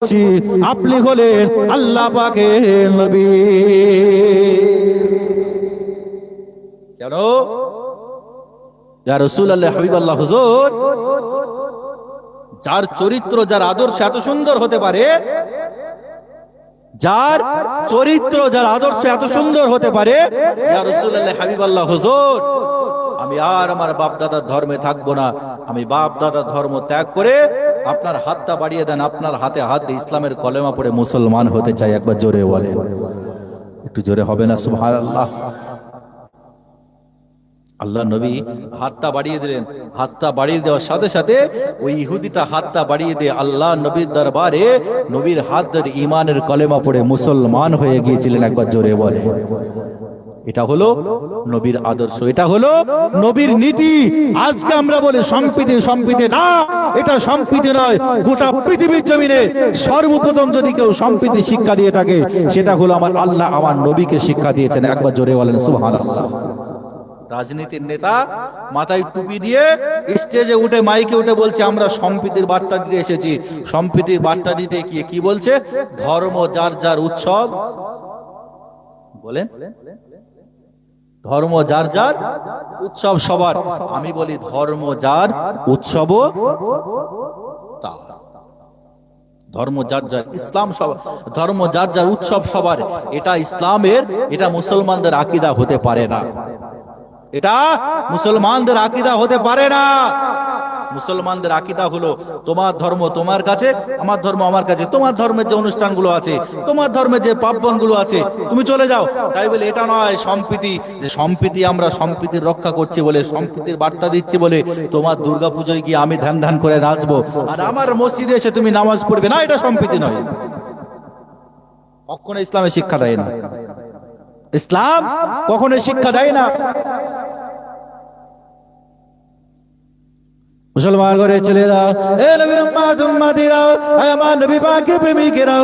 করছি, আপনি হলেন আল্লাহ পাকের নবী। কেন ইয়া রাসূলুল্লাহ হাবিবাল্লাহ হুজুর, যার চরিত্র যার আদর্শ এত সুন্দর হতে পারে, যার চরিত্র যার আদর্শ এত সুন্দর হতে পারে, ইয়া রাসূলুল্লাহ হাবিবাল্লাহ হুজুর, আমি আর আমার বাপ দাদার ধর্মে থাকবো না, আমি বাপ দাদার ধর্ম ত্যাগ করে আপনার হাতটা বাড়িয়ে দেন, আপনার হাতে হাত দিয়ে ইসলামের কলেমা পড়ে মুসলমান হতে চাই। একবার জোরে বলেন, একটু জোরে হবে না সুবহানাল্লাহ। আল্লাহ নবী হাতটা বাড়িয়ে দিলেন, হাতটা বাড়িয়ে দেওয়ার সাথে সাথে ওই ইহুদিটা হাতটা বাড়িয়ে দিয়ে আল্লাহ নবীর দরবারে নবীর হাত ধরে ঈমানের কলেমা পড়ে মুসলমান হয়ে গিয়েছিলেন। একবার জোরে বলে, এটা হলো নবীর আদর্শ, এটা হলো নবীর নীতি। আজকে আমরা বলি সম্প্রীতি, সম্প্রীতি না, এটা সম্প্রীতি নয়। গোটা পৃথিবীর জমিনে সর্বপ্রথম যদি কেউ সম্প্রীতি শিক্ষা দিয়ে থাকে, সেটা হলো আমার আল্লাহ আমার নবীকে শিক্ষা দিয়েছেন। একবার জোরে বলেন সুবহানাল্লাহ। রাজনীতির নেতা মাথায় টুপি দিয়ে স্টেজে উঠে মাইকে উঠে বলছে আমরা সম্প্রীতির বার্তা দিতে এসেছি। সম্প্রীতির বার্তা দিতে গিয়ে কি বলছে? ধর্ম যার যার উৎসব। বলেন, ধর্ম যার যার উৎসব সবার। আমি বলি ধর্ম যার উৎসব তার। ধর্ম যার যার, ইসলাম সবার, ধর্ম যার যার উৎসব সবার। এটা ইসলামের, এটা মুসলমানদের আকীদা হতে পারে না, এটা মুসলমানদের আকীদা হতে পারে না। মুসলমানদের আকীদা হলো তোমার ধর্ম তোমার কাছে, আমার ধর্ম আমার কাছে। তোমার ধর্মের যে অনুষ্ঠানগুলো আছে, তোমার ধর্মের যে পার্বণগুলো আছে, তুমি চলে যাও। তাই বলে এটা নয় সম্প্রীতি, যে সম্প্রীতি আমরা সম্প্রীতির রক্ষা করছি বলে, সম্প্রীতির বার্তা দিচ্ছি বলে তোমার দুর্গাপূজায় গিয়ে আমি ধ্যান ধ্যান করে নাচবো আর আমার মসজিদে এসে তুমি নামাজ পড়বে না, এটা সম্প্রীতি নয়। কখনো ইসলামে শিক্ষা দেয় না, ইসলাম কখনো শিক্ষা দেয় না। মুসলমান করে ছেলেরা, এ নবীর উম্মত উম্মতিরা, আমার নবী পাকের প্রেমিকেরা,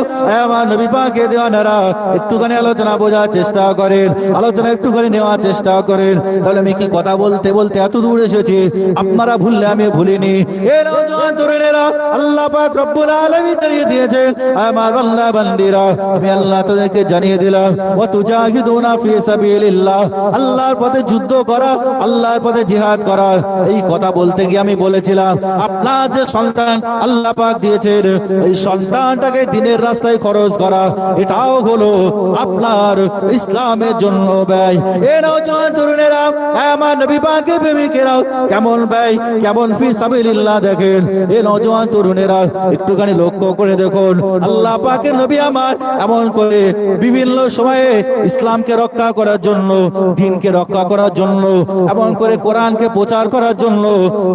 আমার নবী পাকের দিওয়ানারা, একটুখানি আলোচনা বোঝার চেষ্টা করেন, আলোচনা একটুখানি নেওয়ার চেষ্টা করেন। তাহলে আমি কি কথা বলতে বলতে এত দূর এসেছি, আপনারা ভুললে আমি ভুলিনি। এ নওজোয়ান তরুণেরা, আল্লাহ পাক রব্বুল আলামিন জানিয়ে দিয়েছেন, আমার বান্দা বান্দীরা, আমি আল্লাহ তাদেরকে জানিয়ে দিলাম, ওয়া তুজাহিদুনা ফি সাবিলিল্লাহ, আল্লাহর পথে যুদ্ধ করা, আল্লাহর পথে জিহাদ করা। এই কথা বলতে গিয়ে আমি বলেছিলাম, আপনার যে সন্তান আল্লাহ পাক দিয়েছেন, এই সন্তানটাকে দিনের রাস্তায় খরচ করা, এটাও হলো আপনার ইসলামের জন্য ব্যয়। এ নওজোয়ান তরুণেরা, আমার নবী পাকের প্রেমিকেরা, কেমন ব্যয়, কেমন ফি সাবিলিল্লাহ দেখেন। এ নওজোয়ান তরুণেরা, একটুখানি লক্ষ্য করে দেখুন, আল্লাহ পাকের নবী আমার এমন করে বিভিন্ন সময়ে ইসলামকে রক্ষা করার জন্য, দ্বীনকে রক্ষা করার জন্য, এমন করে কোরআনকে প্রচার করার জন্য,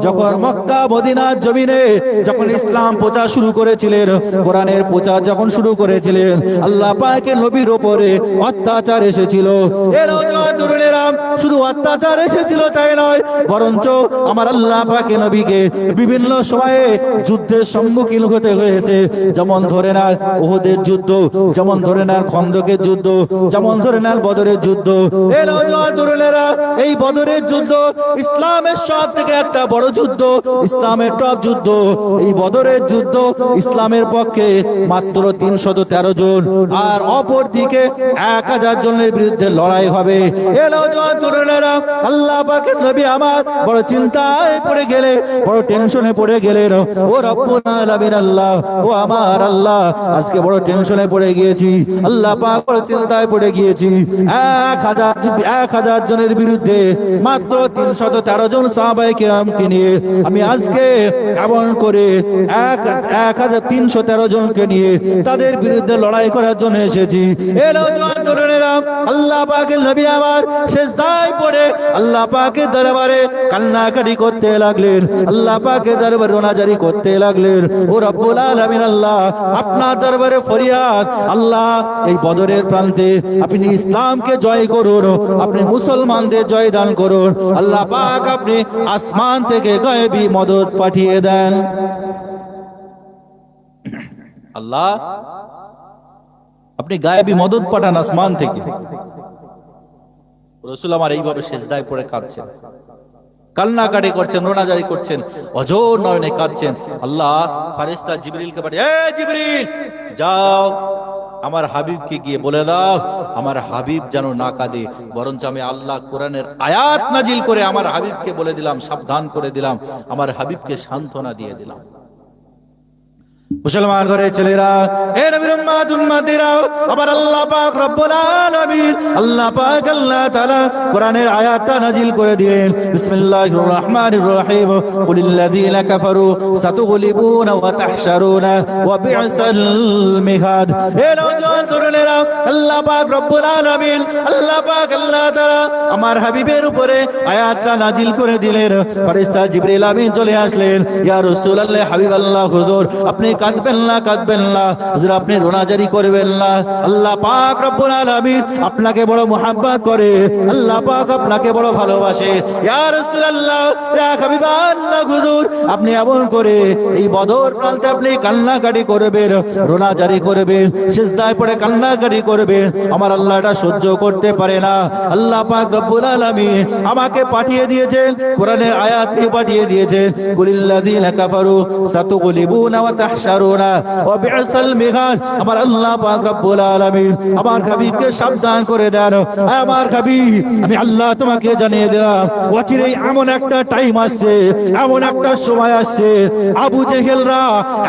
যখন মক্কা মদিনার জমিনে যখন ইসলাম প্রচার শুরু করেছিলেন, কোরআনের প্রচার যখন শুরু করেছিলেন, আল্লাহ পাকের নবীর উপরে অত্যাচার এসেছিল। এর তরুণেরা, শুধু অত্যাচার এসেছিল তাই নয়, বরঞ্চ আমার আল্লাহ পাকের নবীকে বিভিন্ন সময়ে যুদ্ধের সম্মুখীন হতে হয়েছে। যেমন ধরে নেন উহুদের যুদ্ধ, যেমন ধরে নেন খন্দকের যুদ্ধ, যেমন ধরে নেন বদরের যুদ্ধ। এর তরুণেরা, এই বদরের যুদ্ধ ইসলামের সব থেকে একটা বড় যুদ্ধ, ইসলামের টপ যুদ্ধ। এই বদরের যুদ্ধ ইসলামের পক্ষে মাত্র 313 জন, আর অপর দিকে 1000 জনের বিরুদ্ধে লড়াই হবে। আল্লাহ পাকের নবী আমার বড় চিন্তায় পড়ে গেলে, বড় টেনশনে পড়ে গেলেন। ও রব্বুল আলামিন আল্লাহ, ও আমার আল্লাহ, আজকে বড় টেনশনে পড়ে গিয়েছি, আল্লাহ পাক বড় চিন্তায় পড়ে গিয়েছি। 1000 জনের বিরুদ্ধে মাত্র 313 জন সাহাবায়ে কিরামকে নিয়ে আমি আজকে এমন করে 1313 জনকে নিয়ে তাদের বিরুদ্ধে লড়াই করার জন্য এসেছি। এ নওজোয়ান তরুণেরা, আল্লাহ পাকের নবী আমার সিজদায় পড়ে আল্লাহ পাকের দরবারে কান্নাকাটি করতে লাগলেন, আল্লাহ পাকের দরবারে রোনাজারি করতে লাগলেন। ও রব্বুল আলামিন আল্লাহ, আপনার দরবারে ফরিয়াদ, আল্লাহ এই বদরের প্রান্তে আপনি ইসলামকে জয় করুন, আপনি মুসলমানদের জয় দান করুন। আল্লাহ পাক আপনি আসমান থেকে গায়েবী মদদ পাঠিয়ে দেন। আল্লাহ আপনি গায়েবী মদদ পাঠান আসমান থেকে। রাসূল আমার এইভাবে সিজদায় পড়ে কাঁদছেন, কান্নাকাটি করছেন, রোনাজারি করছেন, অঝোর নয়নে কাঁদছেন। আল্লাহ ফেরেশতা জিবরিলকে পাঠিয়ে, এ জিবরিল যাও আমার হাবিবকে গিয়ে বলে দাও আমার হাবিব যেন না কাঁদে, বরঞ্চ আমি আল্লাহ কোরআনের আয়াত নাজিল করে আমার হাবিবকে বলে দিলাম, সাবধান করে দিলাম, আমার হাবিবকে সান্ত্বনা দিয়ে দিলাম। মুসলমান ঘরে ছেলেরা, হে নবীর উম্মত উম্মতিরা, আবার আল্লাহ পাক রব্বুল আলামিন আল্লাহ পাক আল্লাহ তাআলা কোরআনের আয়াতটা নাজিল করে দিলেন। বিসমিল্লাহির রহমানির রহিম, কুলিল্লাযীনা কাফারু সাতুগলিবুনা ওয়া তাহশারুনা ওয়া বি'সাল মিহাদ। হে নওজোয়ান তরুণেরা, আল্লাহ পাক রব্বুল আলামিন আল্লাহ পাক আল্লাহ তাআলা আমার হাবিবের উপরে আয়াতটা নাজিল করে দিলেন। ফেরেশতা জিবরিল আমিন চলে আসলেন, ইয়া রাসূলুল্লাহ হাবিবাল্লাহ হুজুর আপনি কাঁদবেন না, কাঁদবেন না হুজুর, আপনি রোনাজারি করবেন না। আল্লাহ পাক রব্বুল আলামিন আপনাকে বড় মুহাব্বত করে, আল্লাহ পাক আপনাকে বড় ভালোবাসে। ইয়া রাসূলুল্লাহ, ইয়া হাবিবাল্লাহ হুজুর, আপনি এমন করে এই বদর প্রান্তে আপনি কান্নাকাটি করবেন, রোনাজারি করবেন, সিজদায় পড়ে কান্নাকাটি করবেন, আমার আল্লাহ এটা সহ্য করতে পারে না। আল্লাহ পাক রব্বুল আলামিন আমাকে পাঠিয়ে দিয়েছেন, কোরআনের আয়াত দিয়ে পাঠিয়ে দিয়েছেন, কুলিল্লাযীনা কাফারু সাতুগলিবুনা ওয়া তাহশারুনা ওয়া বি'সাল মিহাদ। আমার আল্লাহ পাক রব্বুল আলামিন আমার হাবিবকে সাবধান করে দেন, আমার হাবিব আমি আল্লাহ তোমাকে জানিয়ে দিলাম অচিরেই এমন একটা টাইম আসছে, এমন একটা সময় আসছে, আবু জেহেলরা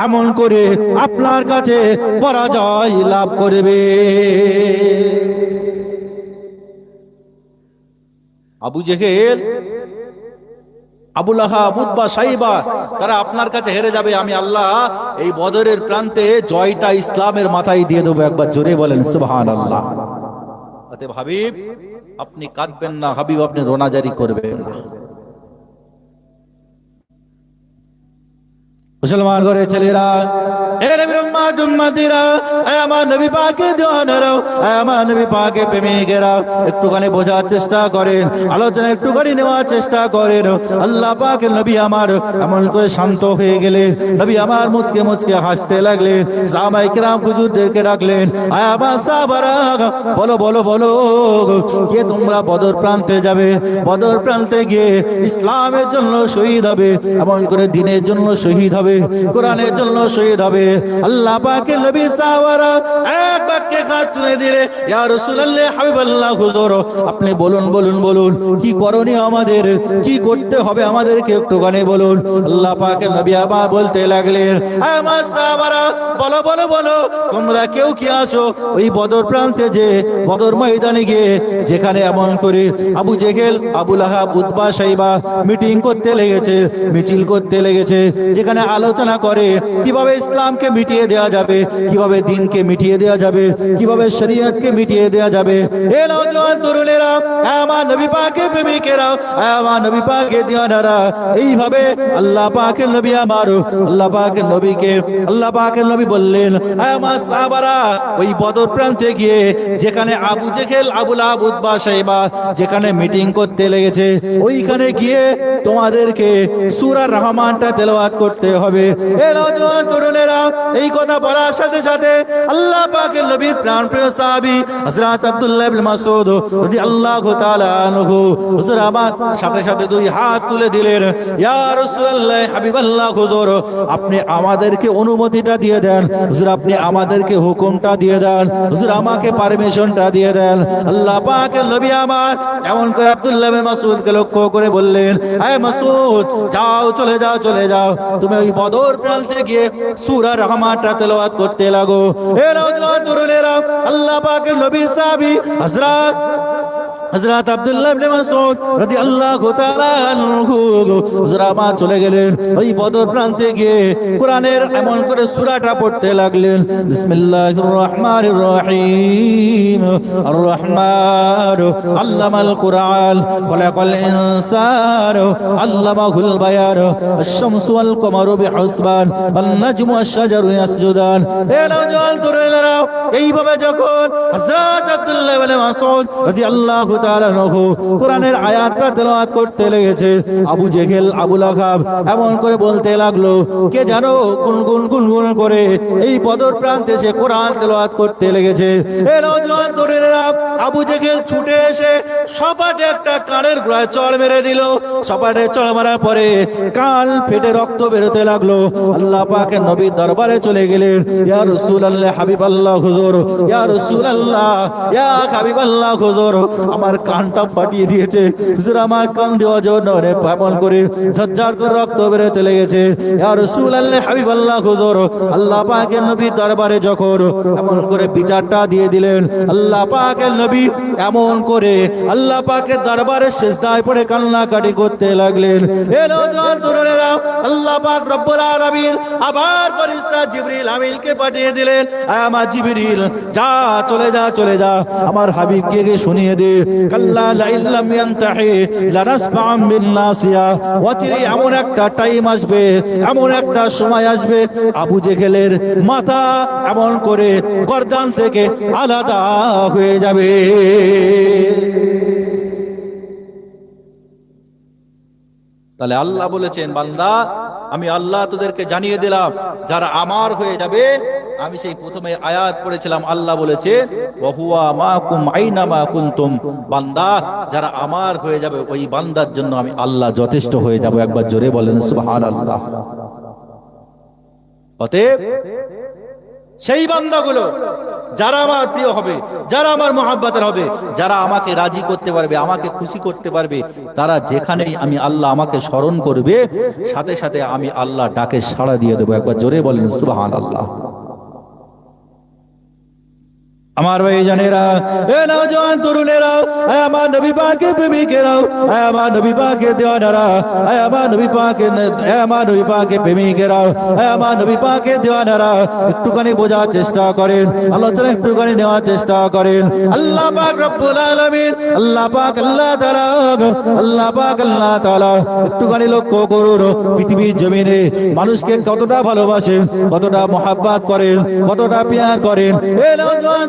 এমন করে আপনার কাছে পরাজয় লাভ করবে। আবু জেহেল, আবু লাহাব, উতবা, সাইবা তারা আপনার কাছে হেরে যাবে। আমি আল্লাহ এই বদরের প্রান্তে জয়টা ইসলামের মাথায় দিয়ে দেবো। একবার জোরে বলেন সুবহানাল্লাহ। অতএব হাবিব আপনি কাঁদবেন না, হাবিব আপনি রোনাজারি করবেন না। মুসলমান ঘরে ছেলেরা, এ নবীর উম্মত উম্মতিরা, আমার নবী পাকের দিওয়ানারা, আমার নবী পাকের প্রেমিকেরা, একটুখানি বোঝার চেষ্টা করেন, আলোচনা একটুখানি নেওয়ার চেষ্টা করেন। আল্লাহ পাকের নবী আমার এমন করে শান্ত হয়ে গেলেন, নবী আমার মুচকে মুচকে হাসতে লাগলেন। সাহাবায়ে কেরাম হুজুরদেরকে ডাকলেন, আমার সাহাবারা বলো বলো বলো, কে তোমরা বদর প্রান্তে যাবে? বদর প্রান্তে গিয়ে ইসলামের জন্য শহীদ হবে, এমন করে দ্বীনের জন্য শহীদ হবে, কোরআনের জন্য শহীদ হবে। আল্লাহ পাকের নবী সাহাবারা এক বাক্যে হাত তুলে দিলে, ইয়া রাসূলুল্লাহ হাবিবাল্লাহ হুজুর আপনি বলুন বলুন বলুন, কি করণীয় আমাদের, কি করতে হবে আমাদেরকে একটুখানি বলুন। আল্লাহ পাকের নবী আবার বলতে লাগলেন, আমার সাহাবারা বলো বলো বলো, তোমরা কেউ কি আছো ওই বদর প্রান্তে, যে বদর ময়দানে গিয়ে যেখানে এমন করে আবু জেহেল, আবু লাহাব, উতবা, সাইবা মিটিং করতে লেগেছে, মিছিল করতে লেগেছে, যেখানে আলোচনা করে কিভাবে ইসলামকে মিটিয়ে দেওয়া যাবে, কিভাবে দ্বীনকে মিটিয়ে দেওয়া যাবে, কিভাবে শরীয়তকে মিটিয়ে দেওয়া যাবে। এ নওজোয়ান তরুণেরা, আমার নবী পাকের প্রেমিকেরা, আমার নবী পাকের দিওয়ানারা, এইভাবে আল্লাহ পাকের নবী আমার আল্লাহ পাকের নবীকে আল্লাহ পাকের নবী বললেন, আমার সাহাবারা ওই বদর প্রান্তে গিয়ে যেখানে আবু জেহেল, আবু লাহাব, উতবা, সাইবা যেখানে মিটিং করতে লেগেছে, ওইখানে গিয়ে তোমাদেরকে সূরা রহমানটা তেলাওয়াত করতে হবে। এ নওজোয়ান তরুণেরা, এই কথা বলার সাথে সাথে আল্লাহ পাকের নবীর প্রাণপ্রিয় সাহাবী হযরত আব্দুল্লাহ ইবনে মাসউদ রাদিয়াল্লাহু তাআলা আনহু হুজুর আমার সাথে সাথে দুই হাত তুলে দিলেন, ইয়া রাসূলুল্লাহ হাবিবাল্লাহ হুজুর আপনি আমাদেরকে অনুমতিটা দিয়ে দেন, হুজুর আপনি আমাদেরকে হুকুমটা দিয়ে দেন, হুজুর আমাকে পারমিশনটা দিয়ে দেন। আল্লাহ পাকের নবী আমার এমন করে আব্দুল্লাহ ইবনে মাসউদকে লক্ষ্য করে বললেন, হে মাসউদ যাও, চলে যাও, চলে যাও, তুমি ওই বদর প্রান্তে গিয়ে সূরা রহমানটা তেলাওয়াত করতে লাগো। এ নওজোয়ান তরুণেরা, আল্লাহ পাকের নবী সাহাবী হযরত আব্দুল্লাহ ইবনে মাসউদ রাদিয়াল্লাহু তাআলা আনহু হুজুর আমার চলে গেলেন, ওই বদর প্রান্তে গিয়ে কোরআনের এমন করে সূরাটা পড়তে লাগলেন। বিসমিল্লাহির রহমানির রহিম, আর রহমান আল্লামাল কুরআন খলাকাল ইনসান আল্লামাহুল বায়ান আশ-শামসু ওয়াল কমারু বিহুসবান ওয়ান নাজমু ওয়াশ-শাজারু ইয়াসজুদান। এ নওজোয়ান তরুণেরা, এইভাবে যখন হযরত আব্দুল্লাহ ইবনে মাসউদ রাদিয়াল্লাহু তাআলা আনহু কোরআনের আয়াতটা তেলাওয়াত করতে লেগেছে। আবু জেহেল আবু লাহাব এমন করে বলতে লাগলো, কে জানো গুনগুন গুনগুন করে এই বদর প্রান্তে সে কোরআন তেলাওয়াত করতে লেগেছে। এই নওজোয়ান তরুণেরা আবু জেহেল ছুটে এসে সপাটে একটা কানের গোড়ায় চড় মেরে দিল। সপাটে চড় মারার পরে কান ফেটে রক্ত বেরোতে লাগলো। আল্লাহ পাকের নবীর দরবারে চলে গেলেন। ইয়া রাসূলুল্লাহ হাবিবাল্লাহ হুজুর, ইয়া রাসূলুল্লাহ ইয়া হাবিবাল্লাহ হুজুর, আমার কানটা ফাটিয়ে দিয়েছে হুজুর, আমার কান দেওয়ার জন্য এমন করে ঝরঝর করে রক্ত বেরোতে লেগেছে। ইয়া রাসূলুল্লাহ হাবিবাল্লাহ হুজুর, আল্লাহ পাকের নবীর দরবারে যখন এমন করে বিচারটা দিয়ে দিলেন, আল্লাহ পাকের নবী এমন করে আল্লাহ পাকের দরবারে সিজদায় পড়ে কান্নাকাটি করতে লাগলেন। এ নওজোয়ান তরুণেরা আল্লাহ পাক রব্বুল আলামিন আবার ফেরেশতা জিবরিল আমিনকে পাঠিয়ে দিলেন। আমার জিবরিল যা চলে যা চলে যা আমার হাবিবকে গিয়ে শুনিয়ে দে, কাল্লা লা ইল্লাম ইয়ানতাহি লানাসফা'আম বিন নাসিয়া, অচিরে এমন একটা টাইম আসবে, এমন একটা সময় আসবে আবু জেহেলের মাথা এমন করে গর্দান থেকে আলাদা হয়ে যাবে। তাহলে আল্লাহ বলেছেন, বান্দা আমি আল্লাহ তোদেরকে জানিয়ে দিলাম যারা আমার হয়ে যাবে। আমি সেই প্রথমে আয়াত পড়েছিলাম, আল্লাহ বলেছে ওয়া হুয়া মাকুম আইনামা কুনতুম, বান্দা যারা আমার হয়ে যাবে ওই বান্দার জন্য আমি আল্লাহ যথেষ্ট হয়ে যাব। একবার জোরে বলেন সুবহানাল্লাহ। অতএব সেই বান্দাগুলো যারা আমার প্রিয় হবে, যারা আমার মহাব্বতের হবে, যারা আমাকে রাজি করতে পারবে, আমাকে খুশি করতে পারবে, তারা যেখানেই আমি আল্লাহ আমাকে স্মরণ করবে, সাথে সাথে আমি আল্লাহ ডাকে সাড়া দিয়ে দেবো। একবার জোরে বলেন সুবহানাল্লাহ। আমার ভাই জানেরা, এ নওজোয়ান তরুণেরা, আমার নবী পাকের প্রেমিকেরা, আমার নবী পাকের দেওয়ানারা, আমার নবী পাকের প্রেমিকেরা, আমার নবী পাকের দেওয়ানারা, একটুখানি বোঝার চেষ্টা করেন, আলোচনা একটুখানি নেওয়ার চেষ্টা করেন। আল্লাহ পাক রব্বুল আলামিন, আল্লাহ পাক আল্লাহ তাআলা, আল্লাহ পাক আল্লাহ তাআলা একটুখানি লক্ষ্য করুন, পৃথিবীর জমিনে মানুষকে কতটা ভালোবাসেন, কতটা মহাব্বত করেন, কতটা প্যার করেন। এ নওজোয়ান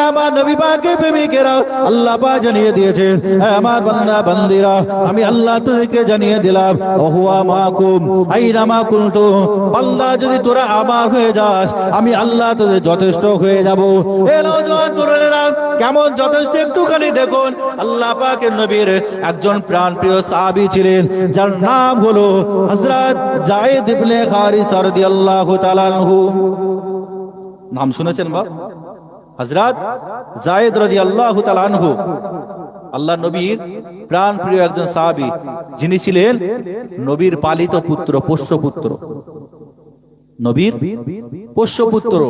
আমার নবী পাকের প্রেমিকেরা আল্লাহ পাক জানিয়ে দিয়েছেন, আমার বান্দা বান্দিরা আমি আল্লাহ তোদেরকে জানিয়ে দিলাম ওয়া হুয়া মাকুম আইনামা কুনতুম, বান্দা যদি তোরা আমার হয়ে যাস আমি আল্লাহ তোদের যথেষ্ট হয়ে যাব। এ নওজোয়ান তরুণেরা কেমন যথেষ্ট একটুখানি দেখুন। আল্লাহ পাকের নবীর একজন প্রাণপ্রিয় সাহাবী ছিলেন, যার নাম হলো হযরত যায়েদ ইবনে হারিসা রাদিয়াল্লাহু তাআলা আনহু। নাম শুনেছেন বা? হযরত যায়েদ রাদিয়াল্লাহু তাআলা আনহু আল্লাহ নবীর প্রাণ প্রিয় একজন সাহাবী, যিনি ছিলেন নবীর পালিত পুত্র, পোষ্য পুত্র, নবীর পোষ্য পুত্র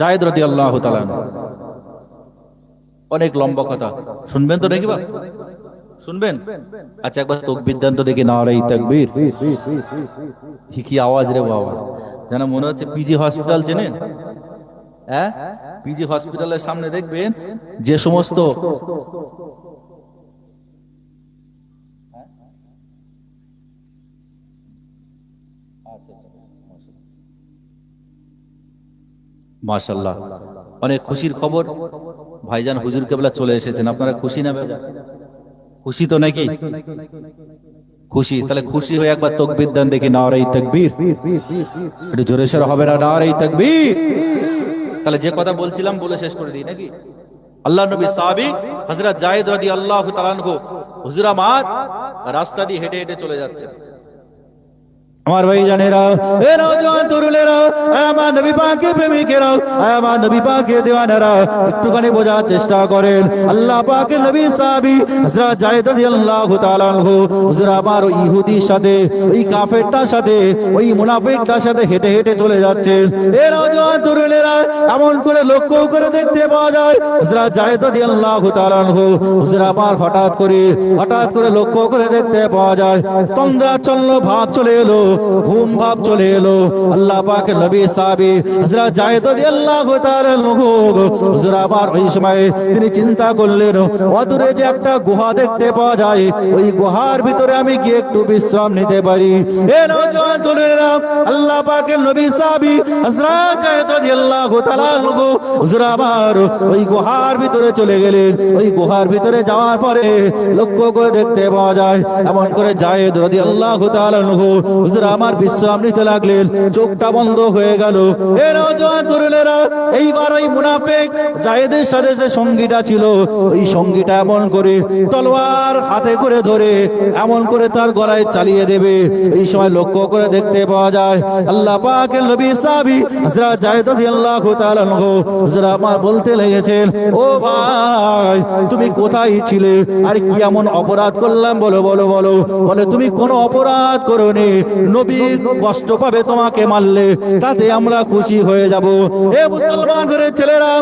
যায়েদ রাদিয়াল্লাহু তাআলা আনহু। অনেক লম্বা কথা, শুনবেন তো নাকি বা? শুনবেন? আচ্ছা একবার তাকবীর দেন তো দেখি, নারায়ে তাকবীর। কি আওয়াজ রে বাবা, যেন মনে হচ্ছে পিজি হসপিটাল চেনেন? হ্যাঁ, পিজি হসপিটালের সামনে দেখবেন যে সমস্ত মাশাআল্লাহ, অনেক খুশির খবর, ভাইজান হুজুর কেবলা চলে এসেছেন। আপনারা খুশি না বেজার? খুশি তো নাকি? খুশি? তাহলে খুশি হয়ে একবার তাকবীর দেন দেখি, নারায়ে তাকবীর। একটু জোরে সোরে হবে না? নারায়ে তাকবীর। তাহলে যে কথা বলছিলাম বলে শেষ করে দিই নাকি? আল্লাহ নবী সাহাবী হযরত যায়েদ রাদিয়াল্লাহু তাআলা আনহু হুজুর আমার রাস্তা দিয়ে হেঁটে হেঁটে চলে যাচ্ছেন। আমার ভাই জানেরা, এ নওজোয়ান তরুণেরা, আমার নবী পাকের প্রেমিকেরা, আমার নবী পাকের দেওয়ানারা একটুখানি বোঝার চেষ্টা করেন। আল্লাহ পাকের নবী সাহাবী হযরত যায়েদ রাদিয়াল্লাহু তাআলা আনহু হুজুর আমার ওই ইহুদির সাথে, ওই কাফেরটার সাথে, ওই মুনাফিকটার সাথে হেঁটে হেঁটে চলে যাচ্ছেন। এ নওজোয়ান তরুণেরা এমন করে লক্ষ্য করে দেখতে পাওয়া যায় হযরত যায়েদ রাদিয়াল্লাহু তাআলা আনহু হুজুর আমার হঠাৎ করে লক্ষ্য করে দেখতে পাওয়া যায় তন্দ্রাচ্ছন্ন ভাব চলে এলো, ঘুম ভাব চলে এলো। আল্লাহ পাকের নবী সাহাবী হযরত যায়েদ রাদিয়াল্লাহু তাআলা আনহু হুজুর আবার ওই সময় তিনি চিন্তা করলেন, অদূরে যে একটা গুহা দেখতে পাওয়া যায়, ওই গুহার ভিতরে আমি গিয়ে একটু বিশ্রাম নিতে পারি। এ নওজোয়ান তরুণেরা, আল্লাহ পাকের নবী সাহাবী হযরত যায়েদ রাদিয়াল্লাহু তাআলা তাআলা আনহু হুজুর আমার ওই গুহার ভিতরে চলে গেলেন। ওই গুহার ভিতরে যাওয়ার পরে লক্ষ্য করে দেখতে পাওয়া যায় এমন করে যায়েদ রাদিয়াল্লাহু তাআলা আনহু হুজুর আমার বিশ্রাম নিতে লাগলেন। চোখটা বন্ধ হয়ে গেল। এ নওজোয়ান তরুণেরা, এইবার ওই মুনাফিক যায়েদের সাথে যে সঙ্গীটা ছিল, ওই সঙ্গীটা এমন করে তলোয়ার হাতে করে ধরে এমন করে তার গলায় চালিয়ে দেবে। এই সময় লক্ষ্য করে দেখতে পাওয়া যায় আল্লাহ পাকের নবী সাহাবী হযরত যায়েদ রাদিয়াল্লাহু তাআলা আনহু হুজুর আমার বলতে লেগেছেন, ও ভাই তুমি কোথায় ছিলে? আর কি এমন অপরাধ করলাম বলো বলো বলো। বলে তুমি কোনো অপরাধ করোনি, নবী কষ্ট পাবে তোমাকে মারলে, তাতে আমরা খুশি হয়ে যাব। এ মুসলমান ঘরের ছেলেরা,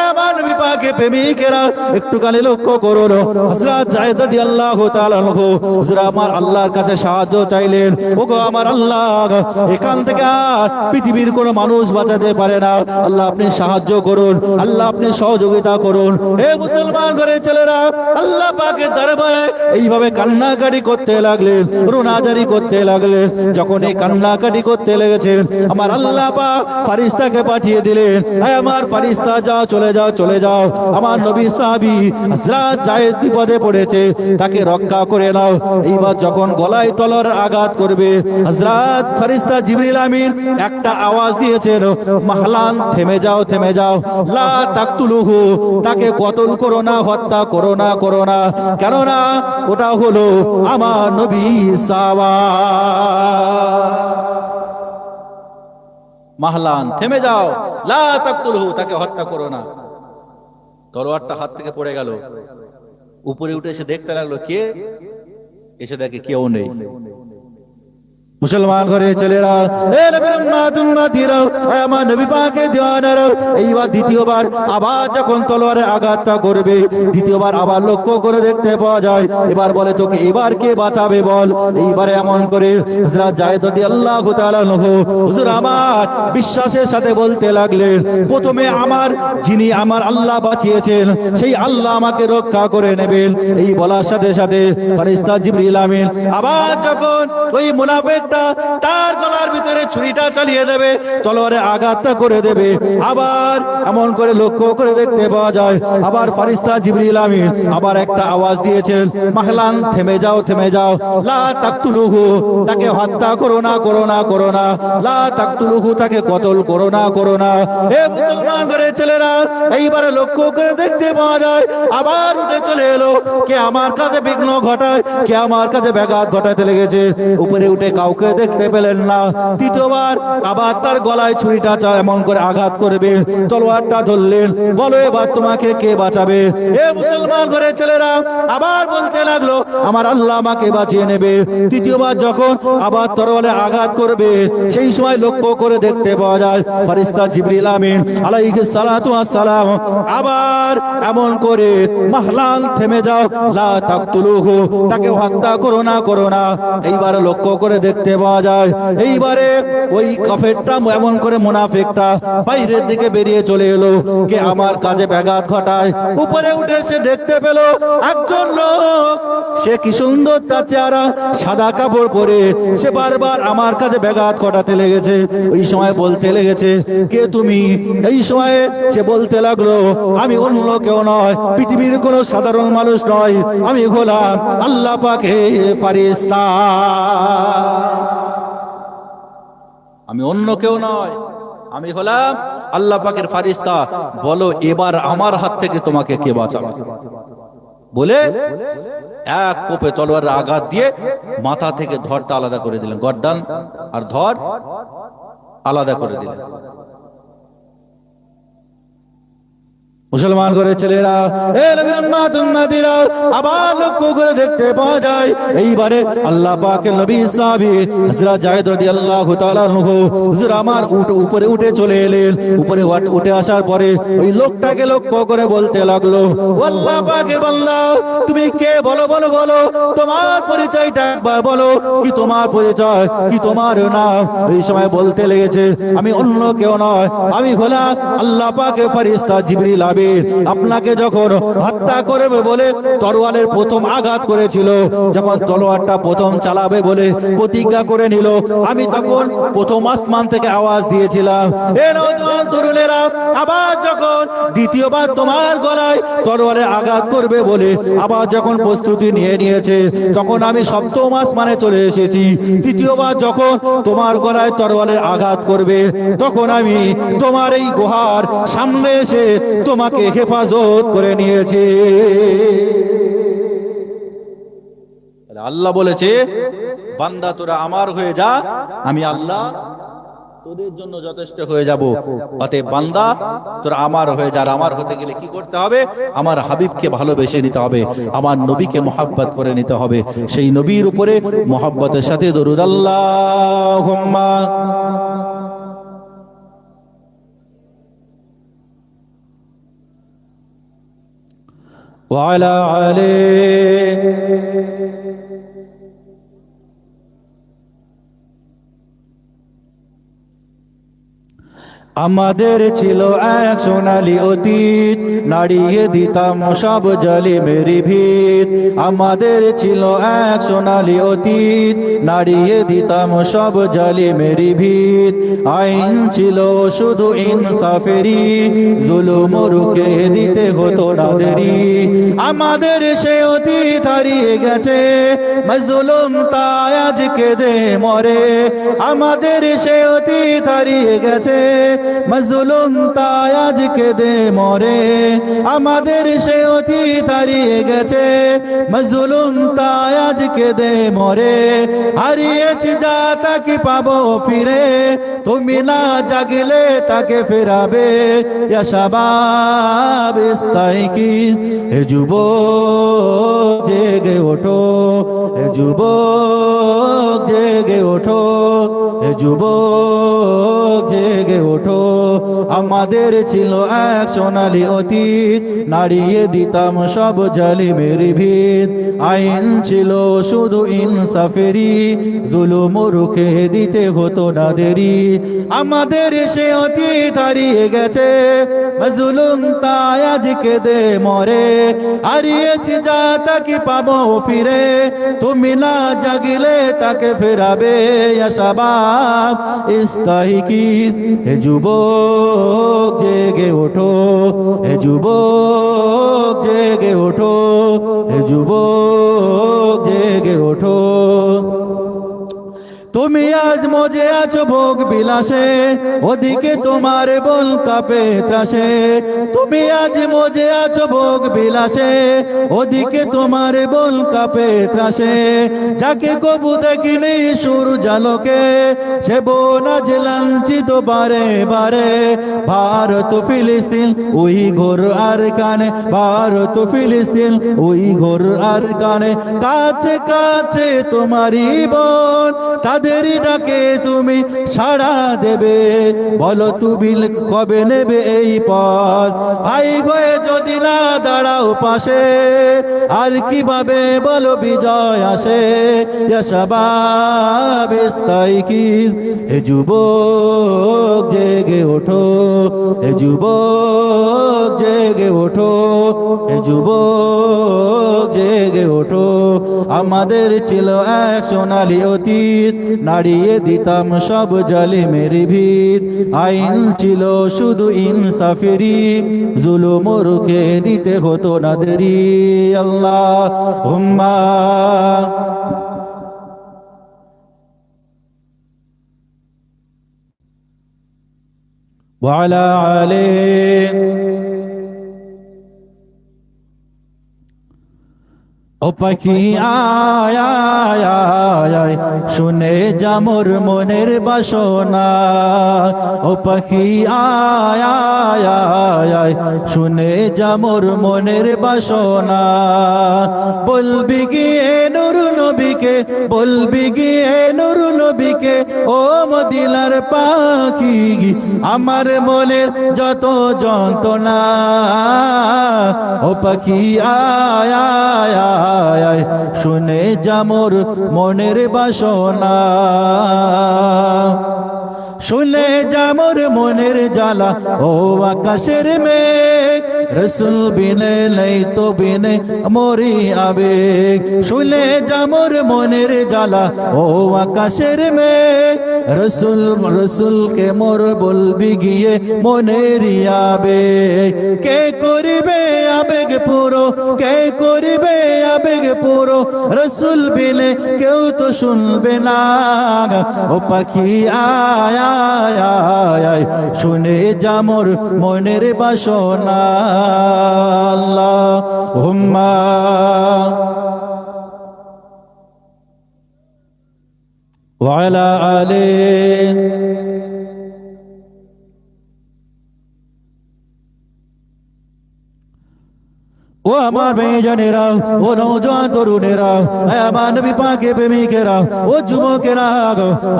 আমার নবী পাকের প্রেমিকেরা, একটুখানি লক্ষ্য করুন। হযরত যায়েদ রাদিয়াল্লাহু তাআলা আনহু হুজুর আমার আল্লাহর কাছে সাহায্য চাইলেন। ওগো আমার আল্লাহ, এখান থেকে আর পৃথিবীর কোনো মানুষ বাঁচাতে পারে না, আল্লাহ আপনি সাহায্য করুন, আল্লাহ আপনি সহযোগিতা করুন। এ মুসলমান ঘরের ছেলেরা, আল্লাহ পাকের দরবারে এইভাবে কান্নাকাটি করতে লাগলেন, রোনাজারি করতে লাগলেন। যখন এই কান্নাকাটি করতে লেগেছেন, আমার আল্লাহ পাক ফেরেশতাকে পাঠিয়ে দিলেন, হে আমার ফেরেশতা যাও, চলে যাও, চলে যাও, আমার নবী সাহাবী হযরত যায়েদ বিপদে পড়েছে, তাকে রক্ষা করে নাও। এইবার যখন গলায় তলোয়ার আঘাত করবে, হযরত ফেরেশতা জিবরিল আমিন একটা আওয়াজ দিয়েছেন, মাহলান থেমে যাও, থেমে যাও, লা তাকতুলুহু, তাকে কতল করো না, হত্যা করো না, করো না, কেননা ওটা হলো আমার নবী সাহাবা। মাহলান থেমে যাও, লা তাকতুলহু, তাকে হত্যা করো না। তলোয়ারটা হাত থেকে পড়ে গেল। উপরে উঠে এসে দেখতে লাগলো কে, এসে দেখে কেউ নেই। মুসলমান ঘরে ছেলেরা, এ নবীর উম্মত উম্মতিরা, আমার নবী পাকের দিওয়ানারা, এইবার দ্বিতীয়বার আবার যখন তলোয়ারে আঘাতটা করবে, দ্বিতীয়বার আবার লক্ষ্য করে দেখতে পাওয়া যায়। এবার বলে তোকে এবার কে বাঁচাবে বল। এইবারে এমন করে হযরত যায়েদ রাদিয়াল্লাহু তাআলা আনহু হুজুর আমার বিশ্বাসের সাথে বলতে লাগলেন, প্রথমে আমার যিনি আমার আল্লাহ বাঁচিয়েছেন, সেই আল্লাহ আমাকে রক্ষা করে নেবেন। এই বলার সাথে সাথে ফেরেশতা জিবরিল আমিন আবার যখন ওই মুনাফিক তার গলার ভিতরে ছুরিটা চালিয়ে দেবে, তলোয়ারে আঘাতটা করে দেবে, আবার এমন করে লক্ষ্য করে দেখতে পাওয়া যায় আবার ফেরেশতা জিবরিল আমিন আবার একটা আওয়াজ দিয়েছেন, মাহলান থেমে যাও, থেমে যাও, লা তাকতুলুহু, তাকে হত্যা করো না, করো না, করো না, লা তাকতুলুহু, তাকে কতল করো না, করো না। হে মুসলমান ঘরের ছেলেরা, এইবারে লক্ষ্য করে দেখতে পাওয়া যায় আবার উঠে চলে এলো কে আমার কাছে বিঘ্ন ঘটায়, কে আমার কাছে ব্যাঘাত ঘটাতে লেগেছে। উপরে উঠে কাউকে দেখতে পেলেন না। তৃতীয়বার আবার তার গলায় ছুরিটা এমন করে আঘাত করবে, তলোয়ারটা ধরলেন, বলো এবার তোমাকে কে বাঁচাবে। এ মুসলমান ঘরের ছেলেরা, আবার বলতে লাগলো আমার আল্লাহ আমাকে বাঁচিয়ে নেবে। তৃতীয়বার যখন আবার তরবারে আঘাত করবে, সেই সময় লক্ষ্য করে দেখতে পাওয়া যায় ফেরেশতা জিবরিল আমিন আলাইহিস সালাতু ওয়াস সালাম আবার এমন করে মাহলান থেমে যাও, লা তাকতুলুহু, তাকে হত্যা করো না, করো না। এইবার লক্ষ্য করে দেখতে পাওয়া যায় এইবারে ওই কাফেরটা এমন করে মুনাফিকটা বাইরের দিকে বেরিয়ে চলে এলো, কে আমার কাজে ব্যাঘাত ঘটায়। উপরে উঠে সে দেখতে পেল একজন লোক, সে কি সুন্দর তার চেহারা, সাদা কাপড় পরে, সে বারবার আমার কাছে ব্যাঘাত ঘটাতে লেগেছে। ওই সময় বলতে লেগেছে, কে তুমি? এই সময়ে সে বলতে লাগলো, আমি অন্য কেউ নয়, পৃথিবীর কোনো সাধারণ মানুষ নয়, আমি গোলাম আল্লাহ পাকের ফেরেশতা, আমি অন্য কেউ নয়, আমি হলাম আল্লাহ পাকের ফেরেশতা। বলো এবার আমার হাত থেকে তোমাকে কে বাঁচাবে? বলে এক কোপে তলোয়ারের আঘাত দিয়ে মাথা থেকে ধরটা আলাদা করে দিলেন, গর্দান আর ধর আলাদা করে দিলেন। মুসলমান ঘরের ছেলেরা, এ নবীর উম্মত উম্মতিরা, আবার লক্ষ্য করে দেখতে পাওয়া যায় এইবারে আল্লাহ পাকের নবী সাহাবী হযরত যায়েদ রাদিয়াল্লাহু তাআলা আনহু হুজুর আমার উপরে উঠে চলে এলেন। উপরে উঠে আসার পরে ওই লোকটাকে লক্ষ্য করে বলতে লাগলো, আল্লাহ পাকের বান্দা, তুমি কে? বলো বলো বলো, তোমার পরিচয়টা একবার বলো, কি তোমার পরিচয়, কি তোমার নাম? এই সময় বলতে লেগেছে, আমি অন্য কেউ নয়, আমি হলাম আল্লাহ পাকের ফেরেশতা জিবরিল আমিন। আপনাকে যখন হত্যা করবে বলে তরোয়ালের প্রথম আঘাত করেছিল, যখন তলোয়ারটা প্রথম চালাবে বলে প্রতিজ্ঞা করে নিল, আমি তখন প্রথম আসমান থেকে আওয়াজ দিয়েছিলাম, এ নওজোয়ান তরুণেরা, আবার যখন দ্বিতীয়বার তোমার গলায় তরবারে আঘাত করবে বলে আবার যখন প্রস্তুতি নিয়ে নিয়েছে, তখন আমি সপ্তম আসমানে চলে এসেছি। তৃতীয়বার যখন তোমার গলায় তরবারের আঘাত করবে, তখন আমি তোমার এই গুহার সামনে এসে তোমাকে হেফাজত করে নিয়েছি। আল্লাহ বলেছে, বান্দা তোরা আমার হয়ে যা, আমি আল্লাহ তোদের জন্য যথেষ্ট হয়ে যাব। অতএব বান্দা তোরা আমার হয়ে যা। আমার হতে গেলে কি করতে হবে? আমার হাবিবকে ভালোবেসে নিতে হবে, আমার নবীকে মুহাব্বত করে নিতে হবে। সেই নবীর উপরে মুহাব্বতের সাথে দরুদ আল্লাহুম্মা ওয়া আলা আলিহি। আমাদের ছিল এক সোনালী অতীত, নাড়িয়ে দিতাম সব জালিমের ভিত। আমাদের ছিল এক সোনালী অতীত, নাড়িয়ে দিতাম সব জালিমের ভিত। আইন ছিল শুধু ইনসাফেরই, জুলুম রুখে দিতে হতো না দেরি। আমাদের সে অতীত হারিয়ে গেছে, মাজলুম তাই আজ কেঁদে মরে। আমাদের সে অতীত হারিয়ে গেছে, মাজলুম তাই আজ কেঁদে মরে। আমাদের সে অতীত হারিয়ে গেছে, মাজলুম তাই আজ কেঁদে মরে। হারিয়েছি যা তাকে পাবো ফিরে, তুমি না জাগলে তাকে ফেরাবে। ইয়া শাবাব ইস্তাইকিজ, হে যুবক জেগে ওঠো, হে যুবক জেগে ওঠো, হে যুবক জেগে ওঠো। আমাদের ছিল এক সোনালী অতীত, নাড়িয়ে দিতাম সব জালিমের ভিত। আইন ছিল শুধু ইনসাফেরই, জুলুম রুখে দিতে হতো না দেরি। আমাদের সে অতীত হারিয়ে গেছে, মাজলুম তাই আজ কেঁদে মরে। হারিয়েছি যা তাকে পাবো ফিরে, তুমি না জাগিলে তাকে ফেরাবে। ইয়া শাবাব ইস্তাইকিজ, হে যুবক জেগে ওঠো, হে যুবক জেগে ওঠো, হে যুবক জেগে ওঠো। তুমি আজ মজে আছো ভোগ বিলাসে, ওদিকে তোমার বল কাঁপে ত্রাসে। তুমি আজ মজে আছো ভোগ বিলাসে, ওদিকে তোমার বল কাঁপে ত্রাসে। যাকে কবু দেখিনি সুর জালকে, সে বোন আজ লাঞ্ছিত বারে বারে। ভারত ফিলিস্তিন ওই ঘোর আর কানে, ভারত ফিলিস্তিন ওই ঘোর আর কানে। কাছে কাছে তোমারই বোন, তাদেরই ডাকে তুমি সাড়া দেবে। বলো তুমি কবে নেবে এই পথ, ভাই হয়ে যদি না দাঁড়াও পাশে, আর কিভাবে বলো বিজয় আসে। ইয়া শাবাব ইস্তাইকিজ, হে যুবক জেগে ওঠো, হে যুবক জেগে ওঠো, হে যুবক জেগে ওঠো। আমাদের ছিল এক সোনালী অতীত, নাড়িয়ে দিতাম সব জালিমের ভিত। আইন ছিল শুধু ইনসাফেরই, জুলুম রুখে দিতে হতো না দেরি। আল্লাহুম্মা ওয়া আলা আলিহি। ও পাখি আয় আয় আয় আয়, শুনে যা মোর মনের বাসনা। ও পাখি আয় আয় আয় আয়, শুনে যা মোর মনের বাসনা। বলবি গিয়ে নূর নবীকে, বলবি গিয়ে নূর নবীকে, ও মদিনার পাখি আমার মনের যত যন্ত্রণা। ও পাখি আয় আয় আয় আয়, শুনে যা মোর মনের বাসনা। শুনে যা মোর মনের জ্বালা, ও আকাশের মেঘ, রসুল বিনে নেই তো বিনে মরি আবেগ। শুনে যা মোর মনের জ্বালা, ও আকাশের মেঘ, রসুল রসুলকে মোর বলবি গিয়ে মনেরই আবেগ, কে করিবে আবেগ পুরো, কে করিবে আবেগ পুরো, রসুল বিনে কেউ তো শুনবে না। ও পাখি আয় আয় আয় আয়, শুনে যা মোর মনের বাসনা। আল্লাহুম্মা ওয়া আলা আলিহি। ও আমার মেয়েজানেরা, ও নওজোয়ান তরুণেরা, আমার নবী পাকের প্রেমিকেরা, ও যুবকেরা,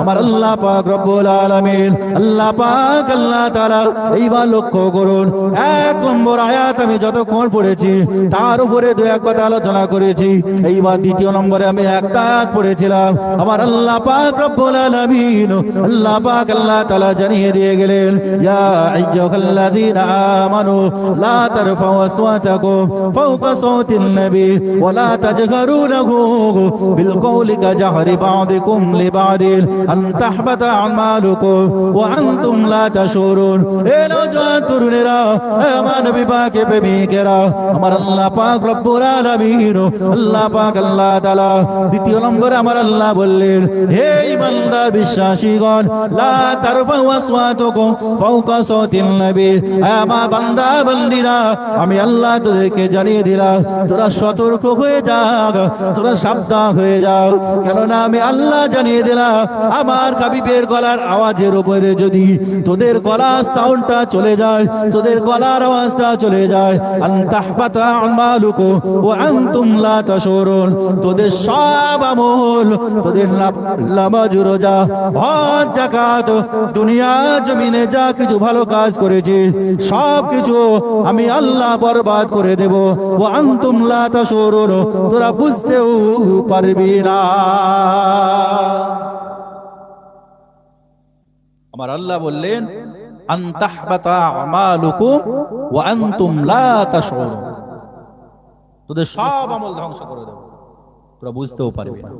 আমার আল্লাহ পাক রব্বুল আলামিন, আল্লাহ পাক আল্লাহ তাআলা এইবার লক্ষ্য করুন, এক নম্বর আয়াত আমি যতক্ষণ পড়েছি তার উপরে দু এক কথা আলোচনা করেছি। এইবার দ্বিতীয় নম্বরে আমি একটা আয়াত পড়েছিলাম। আমার আল্লাহ পাক রব্বুল আলামিন, আল্লাহ পাক আল্লাহ তাআলা জানিয়ে দিয়ে গেলেন, ইয়া আইয়ুহাল্লাযীনা আমানু লা তারফাউ আসওয়াতাকুম فوق صوت النبي ولا تجهروا له بالقول كجهر بعضكم لبعض أن تحبط أعمالكم وأنتم لا تشعرون। এ নওজোয়ান তরুণেরা, আমার নবী পাকের প্রেমিকেরা, আমার আল্লাহ পাক রব্বুল আলামিন, আল্লাহ পাক আল্লাহ তাআলা দ্বিতীয় নম্বরে আমার আল্লাহ বললেন, হে ঈমানদার বিশ্বাসীগণ, লা তারফাউ আসওয়াতাকুম ফাওকা সাওতিন নবী, আমার বান্দা বান্দীরা, আমি আল্লাহ তোদেরকে জানিয়ে দিলাম, তোরা সতর্ক হয়ে যাও, তোরা সাবধান হয়ে যাও। কেননা আমি আল্লাহ জানিয়ে দিলাম, আমার হাবিবের গলার আওয়াজের উপরে যদি তোদের গলার সাউন্ডটা চলে যায়, তোদের গলার আওয়াজটা চলে যায়, আনতাহবাতা আমালুকুম ওয়া আনতুম লা তাশউরুন, তোদের সব আমল, তোদের নামাজ রোজা হজ যাকাত দুনিয়া জমিনে যা কিছু ভালো কাজ করেছিস সব কিছু আমি আল্লাহ বরবাদ করে দেব। ওয়া আনতুম লা তাশউরুন, তোরা বুঝতেও পারবি না। আমার আল্লাহ বললেন, আনতাহবাতা আমালুকুম ওয়া আনতুম লা তাশউরুন, তোদের সব আমল ধ্বংস করে দেব, তোরা বুঝতেও পারবি না।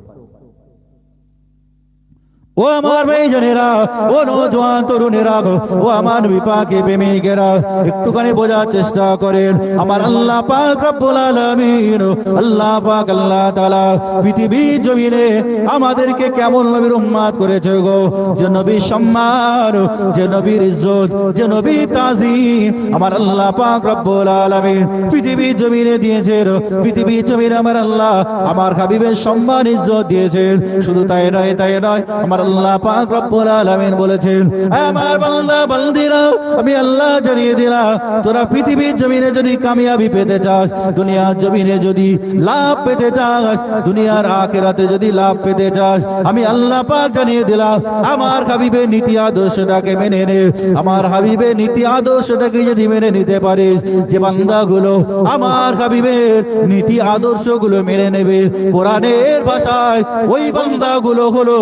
ও আমার মেয়েজনেরা, ও নওজোয়ান তরুণেরা, ও আমার নবী পাকের প্রেমিকেরা, একটুখানি বোঝার চেষ্টা করেন। আমার আল্লাহ পাক রব্বুল আলামিন, আল্লাহ পাক আল্লাহ তাআলা পৃথিবীর জমিনে আমাদেরকে কেমন নবীর উম্মত করেছে গো, যে নবীর সম্মান, যে নবীর ইজ্জত, যে নবীর তাজিম আমার আল্লাহ পাক রব্বুল আলামিন পৃথিবীর জমিনে দিয়েছেন। পৃথিবীর জমিনে আমার আল্লাহ আমার হাবিবের সম্মান ইজ্জত দিয়েছেন। শুধু তাই নয়, তাই নয়, আমার আল্লাহ পাক রব্বুল আলামিন বলেছেন, আমার বান্দা বান্দীরা, আমি আল্লাহ জানিয়ে দিলাম, তোরা পৃথিবীর জমিনে যদি কামিয়াবি পেতে চাস, দুনিয়ার জমিনে যদি লাভ পেতে চাস, দুনিয়ার আখিরাতে যদি লাভ পেতে চাস, আমি আল্লাহ পাক জানিয়ে দিলাম, আমার হাবিবের নীতি আদর্শটাকে মেনে নে। আমার হাবিবের নীতি আদর্শটাকে যদি মেনে নিতে পারিস, যে বান্দাগুলো আমার হাবিবের নীতি আদর্শগুলো মেনে নেবে, কোরআনের ভাষায় ওই বান্দাগুলো হলো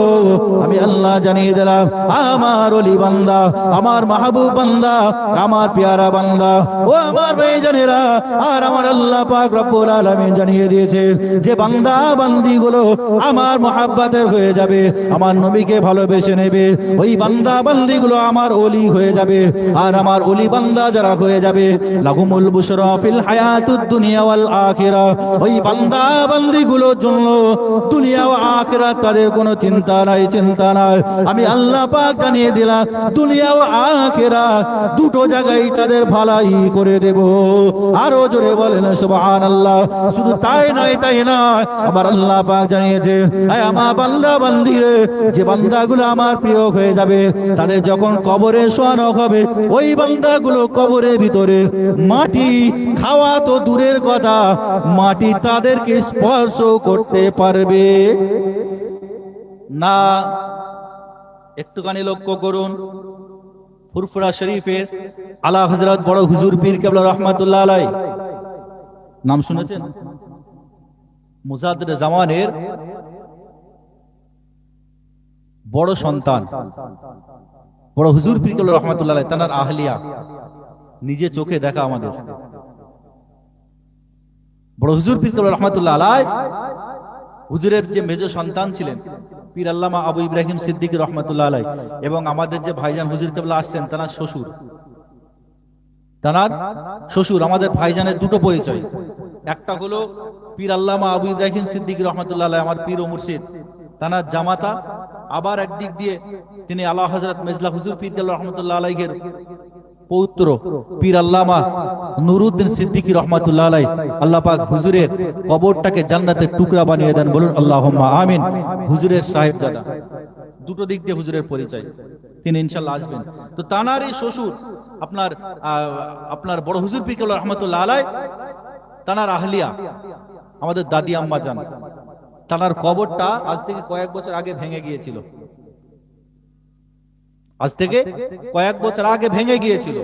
আমি আল্লাহ জানিয়ে দিলাম আমার ওলি বান্দা, আমার মাহবুব বান্দা, আমার পেয়ারা বান্দা। ও আমার ভাইজানেরা, আর আমার আল্লাহ পাক রব্বুল আলামিন জানিয়ে দিয়েছে, যে বান্দা বান্দিগুলো আমার মহাব্বতের হয়ে যাবে, আমার নবীকে ভালোবেসে নেবে, ওই বান্দা বান্দিগুলো আমার ওলি হয়ে যাবে। আর আমার ওলি বান্দা যারা হয়ে যাবে, লাহুমুল বুশরা ফিল হায়াতুদ দুনিয়া ওয়াল আখিরা, ওই বান্দা বান্দিগুলোর জন্য দুনিয়া ও আখিরাত তাদের কোনো চিন্তা নাই, চিন্তা নাই। আমি আল্লাহ পাক জানিয়ে দিলাম, দুনিয়া ও আখিরাত দুটো জায়গায় তাদের ভালাই করে দেব। আরো জোরে বলেন সুবহানাল্লাহ। শুধু তাই নয়, তাই নয়, আমার আল্লাহ পাক জানিয়েছে, আমার বান্দা বান্দিরে, যে বান্দাগুলো আমার প্রিয় হয়ে যাবে, তাদের যখন কবরে শোয়ানো হবে, ওই বান্দাগুলো কবরের ভিতরে মাটি খাওয়া তো দূরের কথা, মাটি তাদেরকে স্পর্শ করতে পারবে না। একটুখানি লক্ষ্য করুন, ফুরফুরা শরীফের আলা হযরত বড় হুজুর পীর কেবলা রহমাতুল্লাহ আলাইহি, নাম শুনেছেন? মুজাদ্দিদ জামানের বড় সন্তান বড় হুজুর পীর কেবলা রহমাতুল্লাহ আলাইহি, তার আহলিয়া নিজে চোখে দেখা আমাদের বড় হুজুর পীর কেবলা রহমাতুল্লাহ আলাইহি হুজুরের যে মেজ সন্তান ছিলেন পীর আল্লামা আবু ইব্রাহিম সিদ্দিকী রহমাতুল্লাহ আলাইহি, এবং আমাদের যে ভাইজান হুজুর কেবলা আসছেন তার শ্বশুর আমাদের ভাইজানের দুটো পরিচয়। একটা হলো পীর আল্লামা আবু ইব্রাহিম সিদ্দিকী রহমাতুল্লাহ আলাইহি আমার পীর ও মুর্শিদ, তানার জামাতা। আবার একদিক দিয়ে তিনি আলা হযরত মেজলা হুজুর পীর কেবলা রহমাতুল্লাহ আলাইহির পৌত্র পীর আল্লামা নুরুদ্দিন সিদ্দিকী রহমাতুল্লাহ আলাইহি। আল্লাহ পাক হুজুরের কবরটাকে জান্নাতের টুকরা বানিয়ে দেন, বলুন আল্লাহুম্মা আমিন। হুজুরের সাহেবজাদা, দুটো দিক দিয়ে হুজুরের পরিচয়, তিনি ইনশাআল্লাহ আসবেন। তো তানারই শ্বশুর আপনার বড় হুজুর পীর কেবলা রহমাতুল্লাহ আলাইহি, তানার আহলিয়া আমাদের দাদি আম্মা জান, তানার কবরটা আজ থেকে কয়েক বছর আগে ভেঙে গিয়েছিল। আজ থেকে কয়েক বছর আগে ভেঙে গিয়েছিল।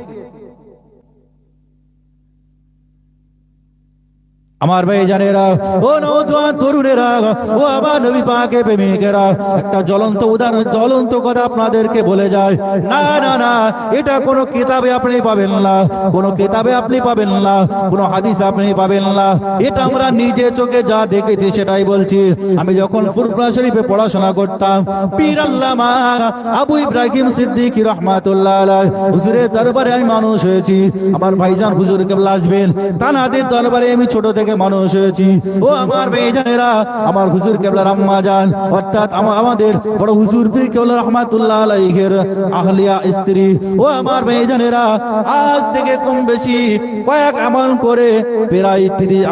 আমার ভাইজানেরা, ও নওজোয়ান তরুণেরা, ও আমার নবী পাকের প্রেমিকেরা, একটা জ্বলন্ত উদাহরণ, জ্বলন্ত কথা আপনাদেরকে বলে যায়। না না না, এটা কোনো কিতাবে আপনি পাবেন না, কোনো কিতাবে আপনি পাবেন না, কোনো হাদিসে আপনি পাবেন না। এটা আমরা নিজে চোখে যা দেখেছি সেটাই বলছি। আমি যখন ফুরফুরা শরীফে পড়াশোনা করতাম, পীর আল্লামা আবু ইব্রাহিম সিদ্দিকী রহমাতুল্লাহ আলাইহি হুজুরের দরবারে আমি মানুষ হয়েছি। আমার ভাইজান হুজুর কেবলা আসবেন, তানাদের দরবারে আমি ছোট থেকে মানুষ হয়েছি। ও আমার ভাইজানেরা, আমার হুজুর কেবলার আম্মা জান, অর্থাৎ আমাদের বড় হুজুর পীর কেবলা রহমাতুল্লাহ আলাইহির আহলিয়া স্ত্রী। ও আমার ভাইজানেরা, আজ থেকে কম বেশি কয়েক আমল করে প্রায়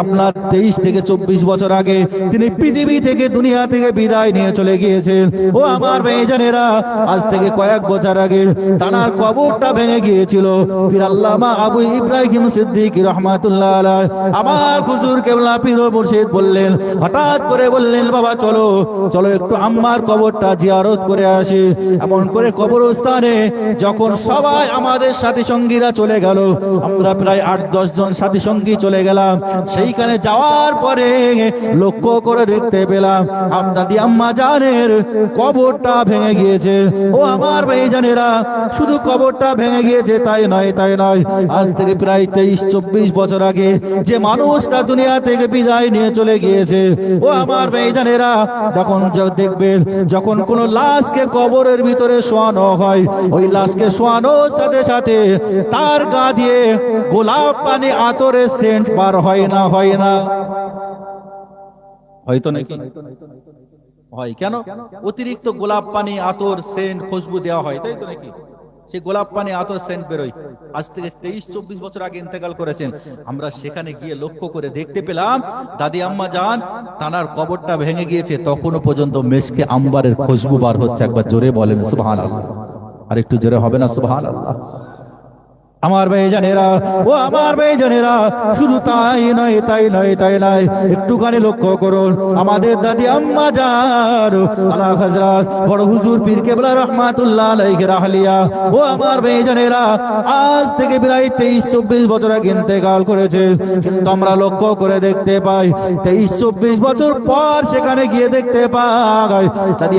আপনার 23 থেকে 24 বছর আগে তিনি পৃথিবী থেকে, দুনিয়া থেকে বিদায় নিয়ে চলে গিয়েছেন। ও আমার ভাইজানেরা, আজ থেকে কয়েক বছর আগে তানার কবরটা ভেঙে গিয়েছিল। পীর আল্লামা আবু ইব্রাহিম সিদ্দিকী রহমাতুল্লাহ আলাইহি আমার হুজুর কেবলা পীর ও মুর্শিদ বললেন, হঠাৎ করে বললেন, বাবা চলো চলো একটু আম্মার কবরটা জিয়ারত করে আসি। এমন করে কবরস্থানে যখন সবাই আমাদের সাথী সঙ্গীরা চলে গেল, আমরা প্রায় 8-10 জন সাথী সঙ্গী চলে গেলাম। সেইখানে যাওয়ার পরে লক্ষ্য করে দেখতে পেলাম দাদি আম্মা জানের কবরটা ভেঙে গিয়েছে। ও আমার ভাইজানেরা, শুধু কবরটা ভেঙে গিয়েছে তাই নয়, তাই নয়, আজ থেকে প্রায় 23-24 বছর আগে যে মানুষটা দুনিয়া থেকে বিদায় নিয়ে চলে গিয়েছে, ও আমার ভাইজানেরা, তখন দেখবেন যখন কোন লাশকে কবরের ভিতরে শোয়ানো হয়, ওই লাশকে শোয়ানোর সাথে সাথে তার গা দিয়ে গোলাপ পানি আতরের সেন্ট বার হয় না, হয় না? হয়তো নাকি হয়? কেন? অতিরিক্ত গোলাপ পানি, আতর, সেন্ট, খুশবু দেওয়া হয়, তাই তো নাকি? সেই গোলাপ পানি, আতর, সেন্ট বেরোয়। আজ থেকে 23-24 বছর আগে ইন্তেকাল করেছেন। আমরা সেখানে গিয়ে লক্ষ্য করে দেখতে পেলাম দাদি আম্মা জান তানার কবরটা ভেঙে গিয়েছে, তখনও পর্যন্ত মেশকে আম্বারের খুশবু বার হচ্ছে। একবার জোরে বলেন সুবহানাল্লাহ। আর একটু জোরে হবে না সুবহানাল্লাহ? আমার ভাইজানেরা, ও আমার ভাইজানেরা, শুধু তাই নয়, তাই নয়, তাই নয়, একটুখানি লক্ষ্য করুন আমাদের দাদি আম্মা জান আলা হযরত বড় হুজুর পীর কেবলা রহমাতুল্লাহ আলাইহির আহলিয়া। ও আমার ভাইজানেরা, আজ থেকে প্রায় 23-24 বছর আগে ইন্তেকাল করেছে, কিন্তু আমরা লক্ষ্য করে দেখতে পাই 23-24 বছর পর সেখানে গিয়ে দেখতে পাই দাদি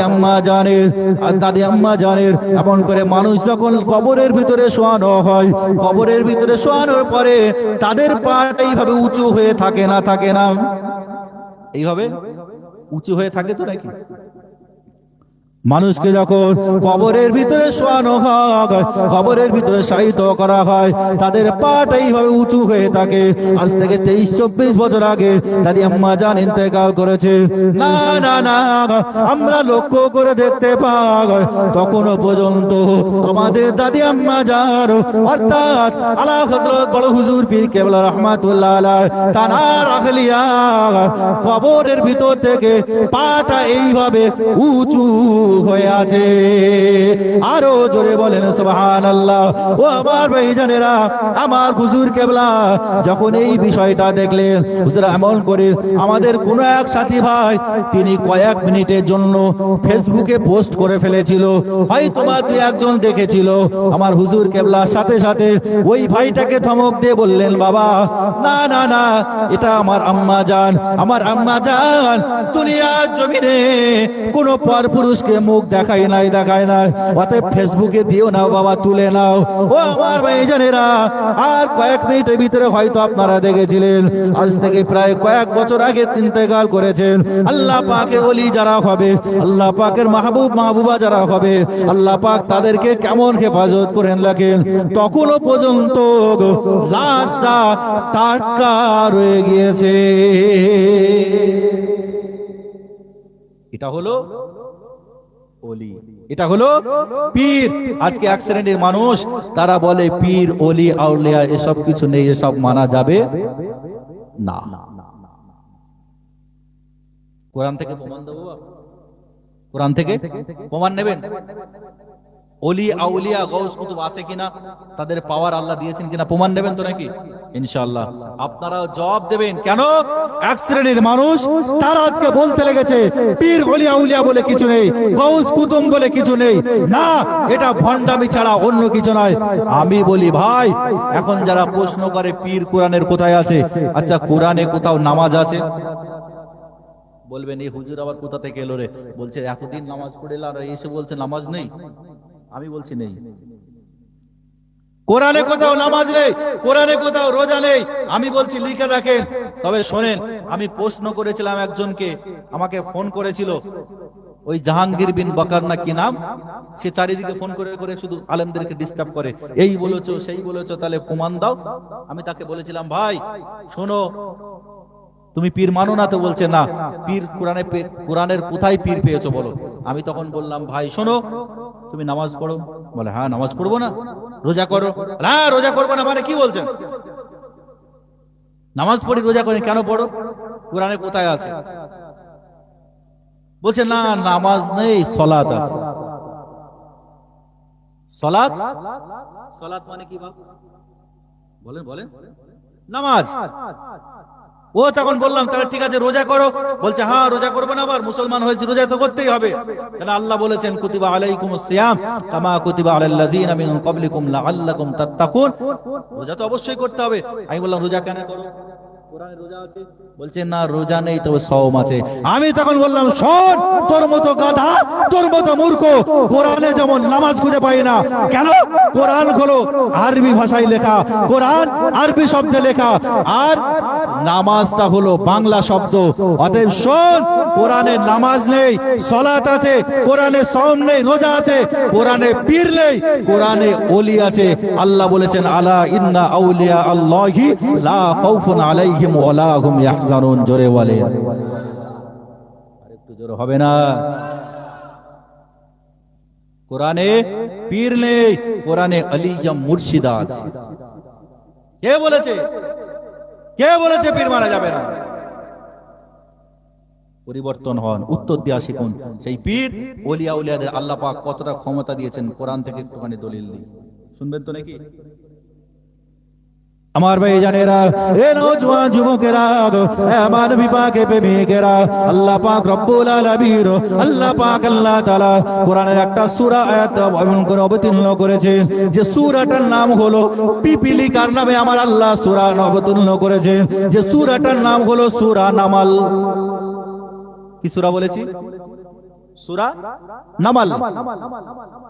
আম্মা জানের এমন করে মানুষ যখন কবরের ভিতরে শোয়ানো হয়, কবরের ভিতরে শোয়ানোর পরে তাদের পাটা এইভাবে উঁচু হয়ে থাকে না, থাকে না? এইভাবে উঁচু হয়ে থাকে তো নাকি? মানুষকে যখন কবরের ভিতরে শোয়ানো হয়, কবরের ভিতরে শায়িত করা হয়, তাদের পাটা এইভাবে উঁচু হয়ে থাকে। আজ থেকে 23-24 বছর আগে দাদি আম্মা জান ইন্তেকাল করেছে। না না না, আমরা লক্ষ্য করে দেখতে পাই তখনও পর্যন্ত আমাদের দাদি আম্মা জান, অর্থাৎ আলা হযরত বড় হুজুর পীর কেবলা রহমাতুল্লাহ আলাইহি তানার আহলিয়া কবরের ভিতর থেকে পাটা এইভাবে উঁচু হয়ে আছে। আরো জোরে বলেন সুবহানাল্লাহ। ও আমার ভাইজানেরা, আমার হুজুর কেবলা যখন এই বিষয়টা দেখলেন, হুজুর এমন করে আমাদের কোন এক সাথী ভাই তিনি কয়েক মিনিটের জন্য ফেসবুকে পোস্ট করে ফেলেছিল, হয়তো বা দুই একজন দেখেছিল। আমার হুজুর কেবলা সাথে সাথে ওই ভাইটাকে ধমক দিয়ে বললেন, বাবা না না না, এটা আমার আম্মা জান, আমার আম্মা জান দুনিয়ার জমিনে কোন পরপুরুষকে মুখ দেখায় নাই অতএব ফেসবুকে দিও না বাবা, তুলে নাও। ও আমার ভাইজানেরা, আর কয়েক মিনিটের ভিতরে হয়তো আপনারা দেখেছিলেন, আজ থেকে প্রায় কয়েক বছর আগে ইন্তেকাল করেছেন আল্লাহ পাকের ওলি যারা হবে, আল্লাহ পাকের মাহবুব মাহবুবা যারা হবে, আল্লাহ পাক তাদেরকে কেমন হেফাজত করেন রাখেন। তখনও পর্যন্ত লাশটা টাটকা রয়ে গিয়েছে। এটা হলো ওলি, এটা হলো পীর। আজকে এক শ্রেণীর মানুষ তারা বলে পীর ওলি আউলিয়া এসব কিছু নেই, এসব মানা যাবে না। কোরআন থেকে প্রমাণ দেবো, কোরআন থেকে প্রমাণ নেবেন। ওলি আউলিয়া গৌস কুতুব আছে কিনা, তাদের পাওয়ার আল্লাহ দিয়েছেন কিনা, প্রমাণ নেবেন তো নাকি? ইনশাআল্লাহ আপনারা জবাব দেবেন। কেন? এক শ্রেণীর মানুষ তারা আজকে বলতে লেগেছে পীর ওলি আউলিয়া বলে কিছু নেই, গৌস কুতুব বলে কিছু নেই। না, এটা ভণ্ডামি ছাড়া অন্য কিছু নয়। আমি বলি ভাই, এখন যারা প্রশ্ন করে পীর কোরআনের কোথায় আছে, আচ্ছা কোরআনে কোথাও নামাজ আছে? বলবেন এই হুজুর আবার কোথা থেকে এলো রে, বলছে এতদিন নামাজ পড়ে এলো আর এসে বলছে নামাজ নেই। আমি বলছি নেই, কোরআনে কোথাও নামাজ নেই, কোরআনে কোথাও রোজা নেই। আমি বলছি লিখে রাখেন। তবে শোনেন, আমি প্রশ্ন করেছিলাম একজনকে, আমাকে ফোন করেছিল ওই জাহাঙ্গীর বিন বকর না কি নাম, সে চারিদিকে ফোন করে করে শুধু আলেমদেরকে ডিস্টার্ব করে, এই বলেছো সেই বলেছো, তাহলে প্রমাণ দাও। আমি তাকে বলেছিলাম ভাই শোনো, তুমি পীর মানো না? তো বলছে না, পীর কোরআনের কোথায় পীর পেয়েছো বলো। আমি তখন বললাম ভাই শোনো, তুমি নামাজ পড়ো? বলে হ্যাঁ নামাজ পড়বো না। রোজা করো? হ্যাঁ রোজা করবো না। মানে কি বলছেন? নামাজ পড়ি রোজা করি, কেন পড়ো? কোরআনে কোথায় আছে? বলছে না নামাজ নেই, সালাত আছে। সালাত, সালাত মানে কি বাপ? বলেন বলেন। নামাজ। ও তখন বললাম তাহলে ঠিক আছে রোজা করো। বলছে হ্যাঁ রোজা করবো না, আবার মুসলমান হয়েছে, রোজা তো করতেই হবে। কারণ আল্লাহ বলেছেন কুতিবা আলাইকুমুস সিয়াম কামা কুতিবা আলাল লাযিনা মিন ক্বাবলিকুম লাআল্লাকুম তাত্তাকুন, রোজা তো অবশ্যই করতে হবে। আমি বললাম রোজা কেন করো? কোরআনে রোজা আছে। বলছে না রোজা নেই, তবে সওম আছে। আমি তখন বললাম শোন, তোর মতো গাধা, তোর মতো মূর্খ, কোরআনে যেমন নামাজ খুঁজে পাই না, কেন? কোরআন হলো আরবি ভাষায় লেখা, কোরআন আরবি শব্দে লেখা, আর নামাজটা হলো বাংলা শব্দ। অতএব শোন, কোরআনে নামাজ নেই, সালাত আছে, কোরআনে সওম নেই, রোজা আছে, কোরআনে পীর নেই, কোরআনে ওলি আছে। আল্লাহ বলেছেন আলা ইন্না আউলিয়া আল্লাহি লা খাউফুন আলাইহিম ওয়া লা হুম ইয়াহজানুন। জোরে বলে, আরেকটু জোরে হবে না? কোরআনে পীর নেই, কোরআনে আলিয়া মুর্শিদা আছে। কে বলেছে? কে বলেছে পীর মারা যাবে না? পরিবর্তন হন, উত্তর দেওয়া শিখুন। সেই পীর ওলিয়া উলিয়াদের আল্লাহ পাক কতটা ক্ষমতা দিয়েছেন, কোরআন থেকে একটুখানি দলিল দিই, শুনবেন তো নাকি? আমার ভাইজানেরা, এ নওজওয়ান যুবকেরা, আমার নবী পাকের প্রেমিকেরা, আল্লাহ পাক রব্বুল আলামিন, আল্লাহ পাক আল্লাহ তাআলা কোরআনের একটা সূরা আয়াত অবতীর্ণ করেছেন, যে সূরাটার নাম হলো পিপিলিকার নামে আমার আল্লাহ সূরা অবতীর্ণ করেছেন, যে সূরাটার নাম হলো সূরা নামাল। কি সূরা বলেছি? সূরা নামাল।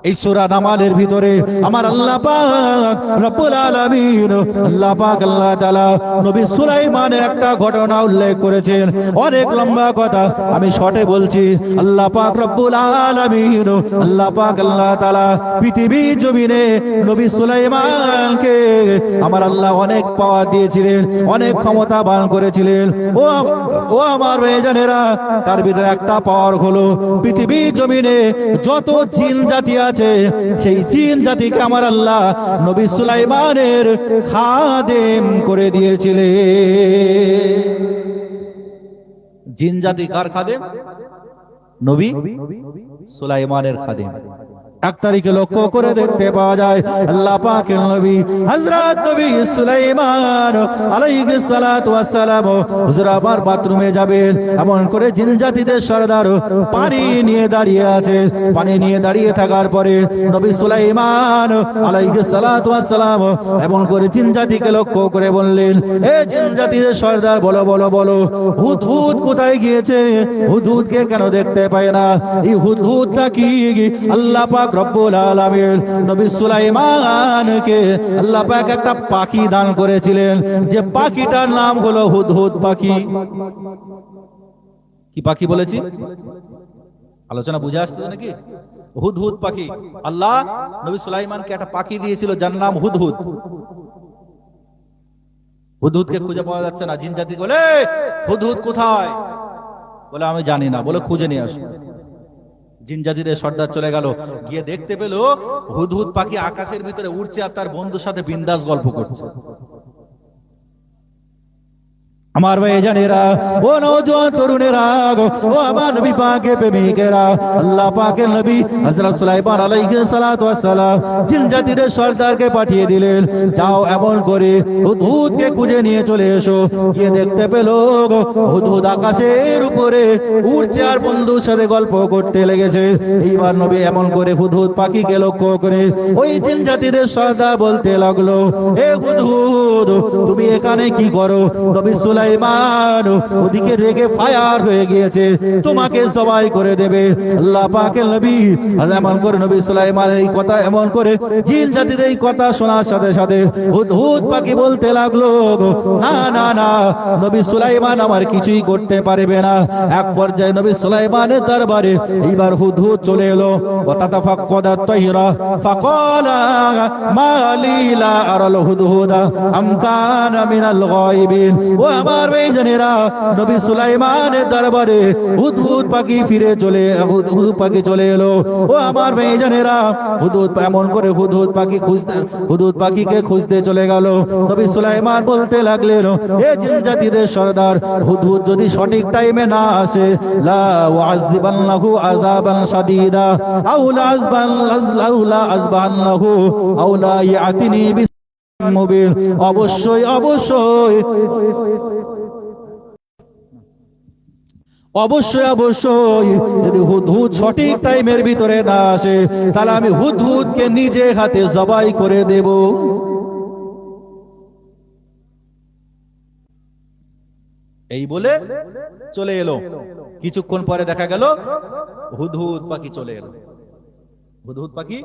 এই সূরা নামালের ভিতরে আমার আল্লাহ পাক রব্বুল আলামিন, আল্লাহ পাক আল্লাহ তাআলা নবী সুলাইমানের একটা ঘটনা উল্লেখ করেছেন। অনেক লম্বা কথা, আমি শর্টে বলছি। আল্লাহ পাক রব্বুল আলামিন, আল্লাহ পাক আল্লাহ তাআলা পৃথিবী জমিনে নবী সুলাইমানকে আমার আল্লাহ অনেক পাওয়ার দিয়েছিলেন, অনেক ক্ষমতা দান করেছিলেন। ও আমার ভাইজানেরা, তার ভিতরে একটা পাওয়ার হলো পৃথিবী জমিনে যত জিন জাতি আছে, সেই জিন জাতিকে আমার আল্লাহ নবী সুলাইমানের খাদেম করে দিয়েছিলেন। জিন জাতি কার খাদেম? নবী সুলাইমানের খাদেম। এক তারিখে লক্ষ্য করে দেখতে পাওয়া যায় আল্লাহ পাকের নবী হযরত নবী সুলাইমান আলাইহিস সালাতু ওয়াস সালাম হুজুর আবার বাথরুমে যাবেন, এমন করে জিন জাতিদের সরদার পানি নিয়ে দাঁড়িয়ে আছে। পানি নিয়ে দাঁড়িয়ে থাকার পরে নবী সুলাইমান আলাইহিস সালাতু ওয়াস সালাম এমন করে জিন জাতিকে লক্ষ্য করে বললেন, এ জিন জাতিদের সরদার বলো বলো বলো, হুদহুদ কোথায় গিয়েছে? হুদহুদকে কেন দেখতে পায় না? এই হুদহুদটা কি? আল্লাহ পাক রব্বুল আলামিন নবী সুলাইমানকে আল্লাহ পাক একটা পাখি দান করেছিলেন, যে পাখিটার নাম হলো হুদহুদ পাখি। কি পাখি বলেছি? আলোচনা বুঝে আসছে নাকি? হুদহুদ পাখি। আল্লাহ নবী সুলাইমানকে একটা পাখি দিয়েছিল যার নাম হুদহুদ। হুদহুদকে খুঁজে পাওয়া যাচ্ছে না। জিন জাতি বলে, হুদহুদ কোথায়? বলে আমি জানি না, বলে খুঁজে নিয়ে আসো। জিন জাতিদের সর্দার চলে গেল, গিয়ে দেখতে পেল হুদহুদ পাখি আকাশের ভিতরে উড়ছে আর তার বন্ধুর সাথে বিন্দাস গল্প করছে। আমার ভাইজানেরা, ও নওজোয়ান তরুণেরা, ও আমার নবী পাকের প্রেমিকেরা, আল্লাহ পাকের নবী হযরত সুলাইমান আলাইহিস সালাতু ওয়াস সালাম জিন জাতিদের সরদারকে পাঠিয়ে দিলেন, যাও এমন করে হুদহুদকে খুঁজে নিয়ে চলে এসো। গিয়ে দেখতে পেল হুদহুদ আকাশের উপরে উড়ছে আর বন্ধুর সাথে গল্প করতে লেগেছে। এইবার নবী এমন করে হুদহুদ পাখিকে লক্ষ্য করে ওই জিন জাতিদের সরদার বলতে লাগলো, এ হুদহুদ তুমি এখানে কি করো? নবী সুলাইমান ওদিকে রেগে ফায়ার হয়ে গিয়েছে, তোমাকে জবাই করে দেবে। আল্লাহ পাকের নবী এমন করে নবী সুলাইমান এই কথা এমন করে জিন জাতির এই কথা শোনার সাথে সাথে হুদহুদ পাখি বলতে লাগলো, না না না, নবী সুলাইমান আমার কিছুই করতে পারবে না। এক পর্যায়ে নবী সুলাইমানের দরবারে এইবার হুদহুদ চলে এলো। ওয়াতাতাফাক্কাদা তাইরা ফাকালা মা লি লা আরাল হুদহুদা আম কানা মিনাল গায়বিন। ও আমার ভাইজানেরা, নবী সুলাইমানের দরবারে হুদহুদ পাখি ফিরে চলে হুদহুদ পাখি চলে এলো। ও আমার ভাইজানেরা, হুদহুদ এমন করে হুদহুদ পাখি খুঁজতে হুদহুদ পাখিকে খুঁজতে চলে গেল। নবী সুলাইমান বলতে লাগলেন, এ জিন জাতিদের সরদার, হুদহুদ যদি সঠিক টাইমে না আসে, লা ওয়াযিবান্নাহু আযাবান শাদীদা আও লা আযবান্নাহু আও লা ইয়াতিনি বিসমিন। অবশ্যই অবশ্যই অবশ্যই অবশ্যই যদি হুদহুদ সঠিক টাইমের ভিতরে না আসে, তাহলে আমি হুদহুদকে নিজে হাতে জবাই করে দেব। এই বলে চলে এলো। কিছুক্ষণ পরে দেখা গেল হুদহুদ পাখি চলে এলো। হুদহুদ পাখি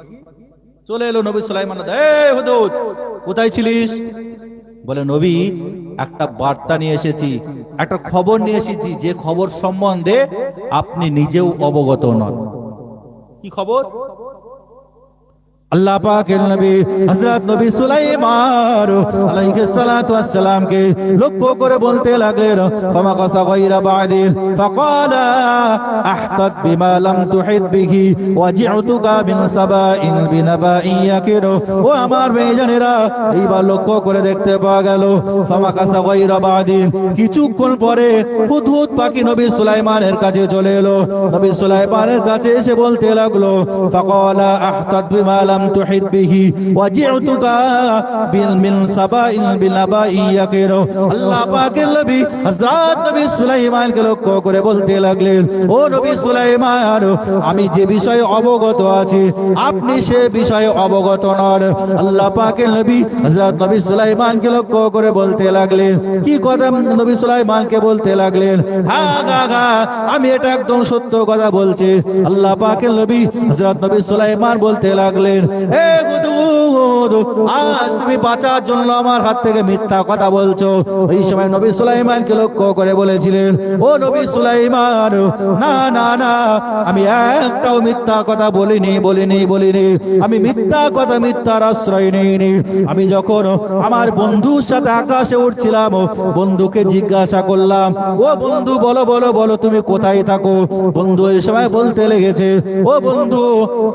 চলে এলো নবী সুলাইমান, এই হুদহুদ কোথায় ছিলিস? বলে, নবী একটা বার্তা নিয়ে এসেছি, একটা খবর নিয়ে এসেছি, যে খবর সম্বন্ধে আপনি নিজেও অবগত নন। কি খবর? আল্লাহ পাকের নবী হযরত নবী সুলাইমান আলাইহিস সালাতু ওয়াস সালামকে লক্ষ্য করে বলতে লাগলেন, ফামা কাসা গায়রা বাদিন ফাকালা আহতাত বিমা লাম তুহিত বিহি ওয়াজি'তুকা মিন সাবাইন বিনাবাইন ইয়াকির। ও আমার ভাইজানেরা, এইবার লক্ষ্য করে দেখতে পাওয়া গেল ফামা কাসা গায়রা বাদিন, কিছুক্ষণ পরে হুদহুদ পাখি নবী সুলাইমানের কাছে চলে এলো। নবী সুলাইমানের কাছে এসে বলতে লাগলো, ফাকালা আহতাত বিমা লাম তুহিত বিহি ওয়াজি'তুকা মিন সাবাইন বিনাবাইন ইয়াকির। আল্লাহ পাকের নবী হযরত নবী সুলাইমানকে লক্ষ্য করে বলতে লাগলেন, ও নবী সুলাইমান, আমি যে বিষয়ে অবগত আছি আপনি সে বিষয়ে অবগত নন। আল্লাহ পাকের নবী হযরত নবী সুলাইমানকে লক্ষ্য করে বলতে লাগলেন, কি কথা নবী সুলাইমানকে বলতে লাগলেন, হ্যাঁ আমি এটা একদম সত্য কথা বলছি। আল্লাহ পাকের নবী হযরত নবী সুলাইমান বলতে লাগলেন, এ হুদহুদ, আজ তুমি বাঁচার জন্য আমার হাত থেকে মিথ্যা কথা বলছো। এই সময় নবী সুলাইমানকে লক্ষ্য করে বলেছিলেন, ও নবী সুলাইমান, না না না, আমি একটাও মিথ্যা কথা বলিনি। আমি মিথ্যা কথা, মিথ্যার আশ্রয় নেইনি। আমি যখন আমার বন্ধুর সাথে আকাশে উঠছিলাম, বন্ধুকে জিজ্ঞাসা করলাম, ও বন্ধু বলো বলো বলো তুমি কোথায় থাকো? বন্ধু এই সময় বলতে লেগেছে, ও বন্ধু,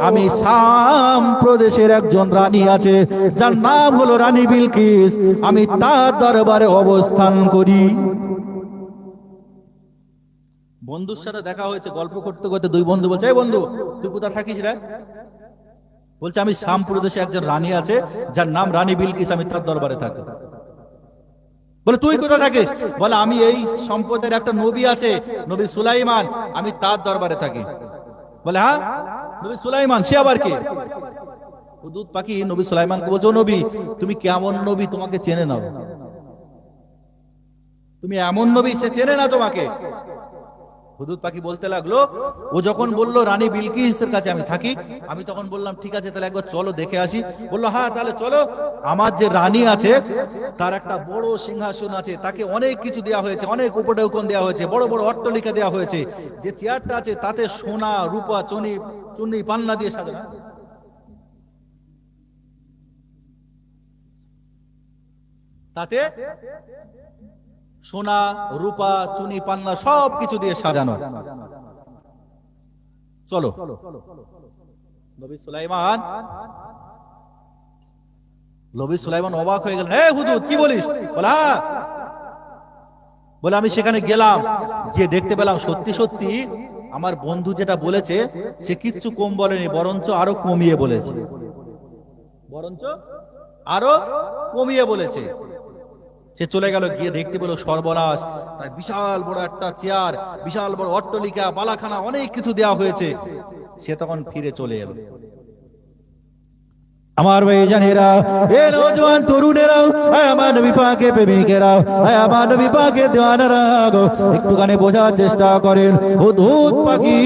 আমি শাম প্রদেশের একজন রানী আছে যার নাম হলো রানী বিলকিস, আমি তার দরবারে অবস্থান করি। বন্ধুর সাথে দেখা হয়েছে, গল্প করতে করতে দুই বন্ধু বলছে, এই বন্ধু তুই কোথা থাকিস রে? বলছে আমি শাম প্রদেশে একজন রানী আছে যার নাম রানী বিলকিস, আমি তার দরবারে থাকি। বলে তুই কোথায় থাকিস? বলে আমি এই সম্প্রদায়ের একটা নবী আছে, নবী সুলাইমান, আমি তার দরবারে থাকি। বলে হ্যাঁ, নবী সুলাইমান, সে আবার কে? হুদহুদ পাখি নবী সুলাইমানকে বলছে, নবী তুমি কেমন নবী, তোমাকে চেনে নাও, তুমি এমন নবী, সে চেনে না তোমাকে। হুদহুদ পাখি বলতে লাগলো, ও যখন বললো রানী বিলকিসের কাছে আমি থাকি, আমি তখন বললাম ঠিক আছে তাহলে একবার চলো দেখে আসি। বললো হ্যাঁ তাহলে চলো। আমার যে রানী আছে তার একটা বড় সিংহাসন আছে, তাকে অনেক কিছু দেওয়া হয়েছে, অনেক উপঢৌকন দেওয়া হয়েছে, বড় বড় অট্টালিকা দেওয়া হয়েছে। যে চেয়ারটা আছে তাতে সোনা রূপা চুনি পান্না দিয়ে সাজানো, তাতে সোনা রূপা চুনি পান্না সব কিছু দিয়ে সাজানো। চলো। নবী সুলাইমান অবাক হয়ে গেলেন, হুদহুদ কি বলিস? বলে আমি সেখানে গেলাম, গিয়ে দেখতে পেলাম সত্যি সত্যি আমার বন্ধু যেটা বলেছে সে কিচ্ছু কম বলেনি, বরঞ্চ আরো কমিয়ে বলেছে, সে চলে গেল, গিয়ে দেখতে পেল সর্বনাশ, তার বিশাল বড় একটা চেয়ার, বিশাল বড় অট্টালিকা, বালাখানা, অনেক কিছু দেওয়া হয়েছে। সে তখন ফিরে চলে এলো। আমার ভাইজানেরা, এ নওজোয়ান তরুণেরা, আমার নবী পাকের প্রেমিকেরা, আমার নবী পাকের দেওয়ানারা, একটুখানি বোঝার চেষ্টা করেন। হুদহুদ পাখি